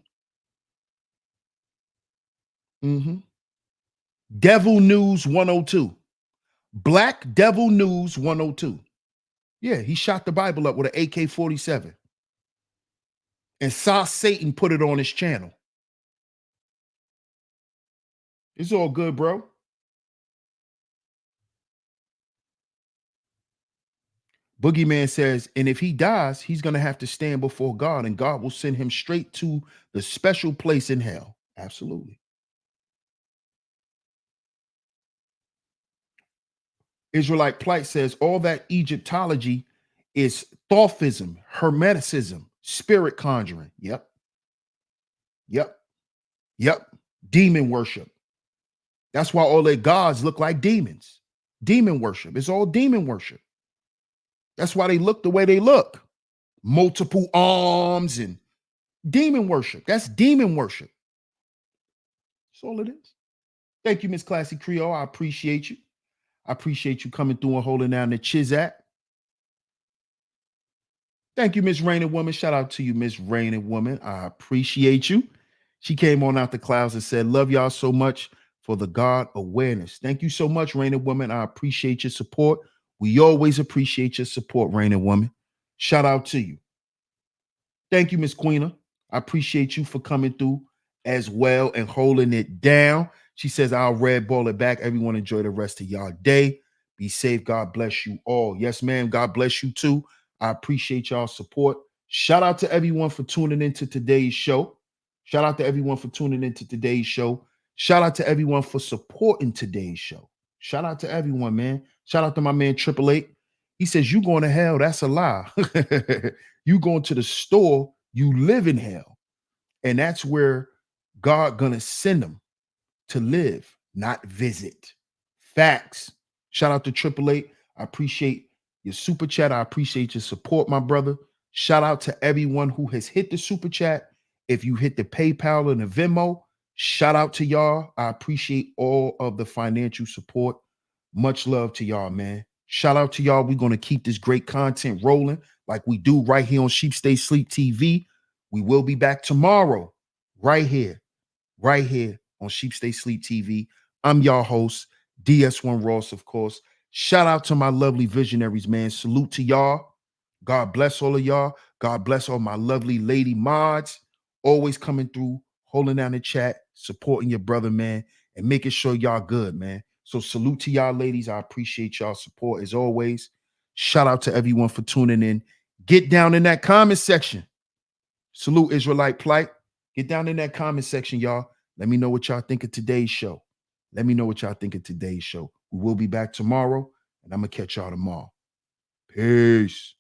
Devil News 102. Black Devil News 102. Yeah, he shot the Bible up with an AK-47. And Sauce Satan put it on his channel. It's all good, bro. Boogeyman says, and if he dies, he's going to have to stand before God, and God will send him straight to the special place in hell. Absolutely. Israelite Plight says, all that Egyptology is Thophism, Hermeticism, spirit conjuring. Yep. Demon worship. That's why all their gods look like demons. Demon worship. It's all demon worship. That's why they look the way they look. Multiple arms and demon worship. That's demon worship. That's all it is. Thank you, Miss Classy Creole. I appreciate you. I appreciate you coming through and holding down the Chizat. Thank you, Miss Raining Woman. Shout out to you, Miss Raining Woman. I appreciate you. She came on out the clouds and said, love y'all so much for the God awareness. Thank you so much, Raining Woman. I appreciate your support. We always appreciate your support, Raining Woman. Shout out to you. Thank you, Miss Queena. I appreciate you for coming through as well and holding it down. She says, I'll red ball it back. Everyone enjoy the rest of y'all day. Be safe. God bless you all. Yes, ma'am. God bless you too. I appreciate y'all's support. Shout out to everyone for tuning into today's show. Shout out to everyone for tuning into today's show. Shout out to everyone for supporting today's show. Shout out to everyone, man. Shout out to my man, Triple Eight. He says, you going to hell. That's a lie. You going to the store, you live in hell. And that's where God gonna send them to live, not visit. Facts. Shout out to Triple Eight. I appreciate your super chat. I appreciate your support, my brother. Shout out to everyone who has hit the super chat. If you hit the PayPal and the Venmo, shout out to y'all. I appreciate all of the financial support. Much love to y'all, man. Shout out to y'all. We're going to keep this great content rolling like we do right here on SHEEPSTAYSLEEP We will be back tomorrow right here on SHEEPSTAYSLEEP I'm your host, DS1 Ross, of course. Shout out to my lovely visionaries, man. Salute to y'all. God bless all of y'all. God bless all my lovely lady mods. Always coming through, holding down the chat, supporting your brother, man, and making sure y'all good, man. So salute to y'all, ladies. I appreciate y'all support as always. Shout out to everyone for tuning in. Get down in that comment section. Salute, Israelite Plight. Get down in that comment section, y'all. Let me know what y'all think of today's show. Let me know what y'all think of today's show. We will be back tomorrow, and I'm going to catch y'all tomorrow. Peace.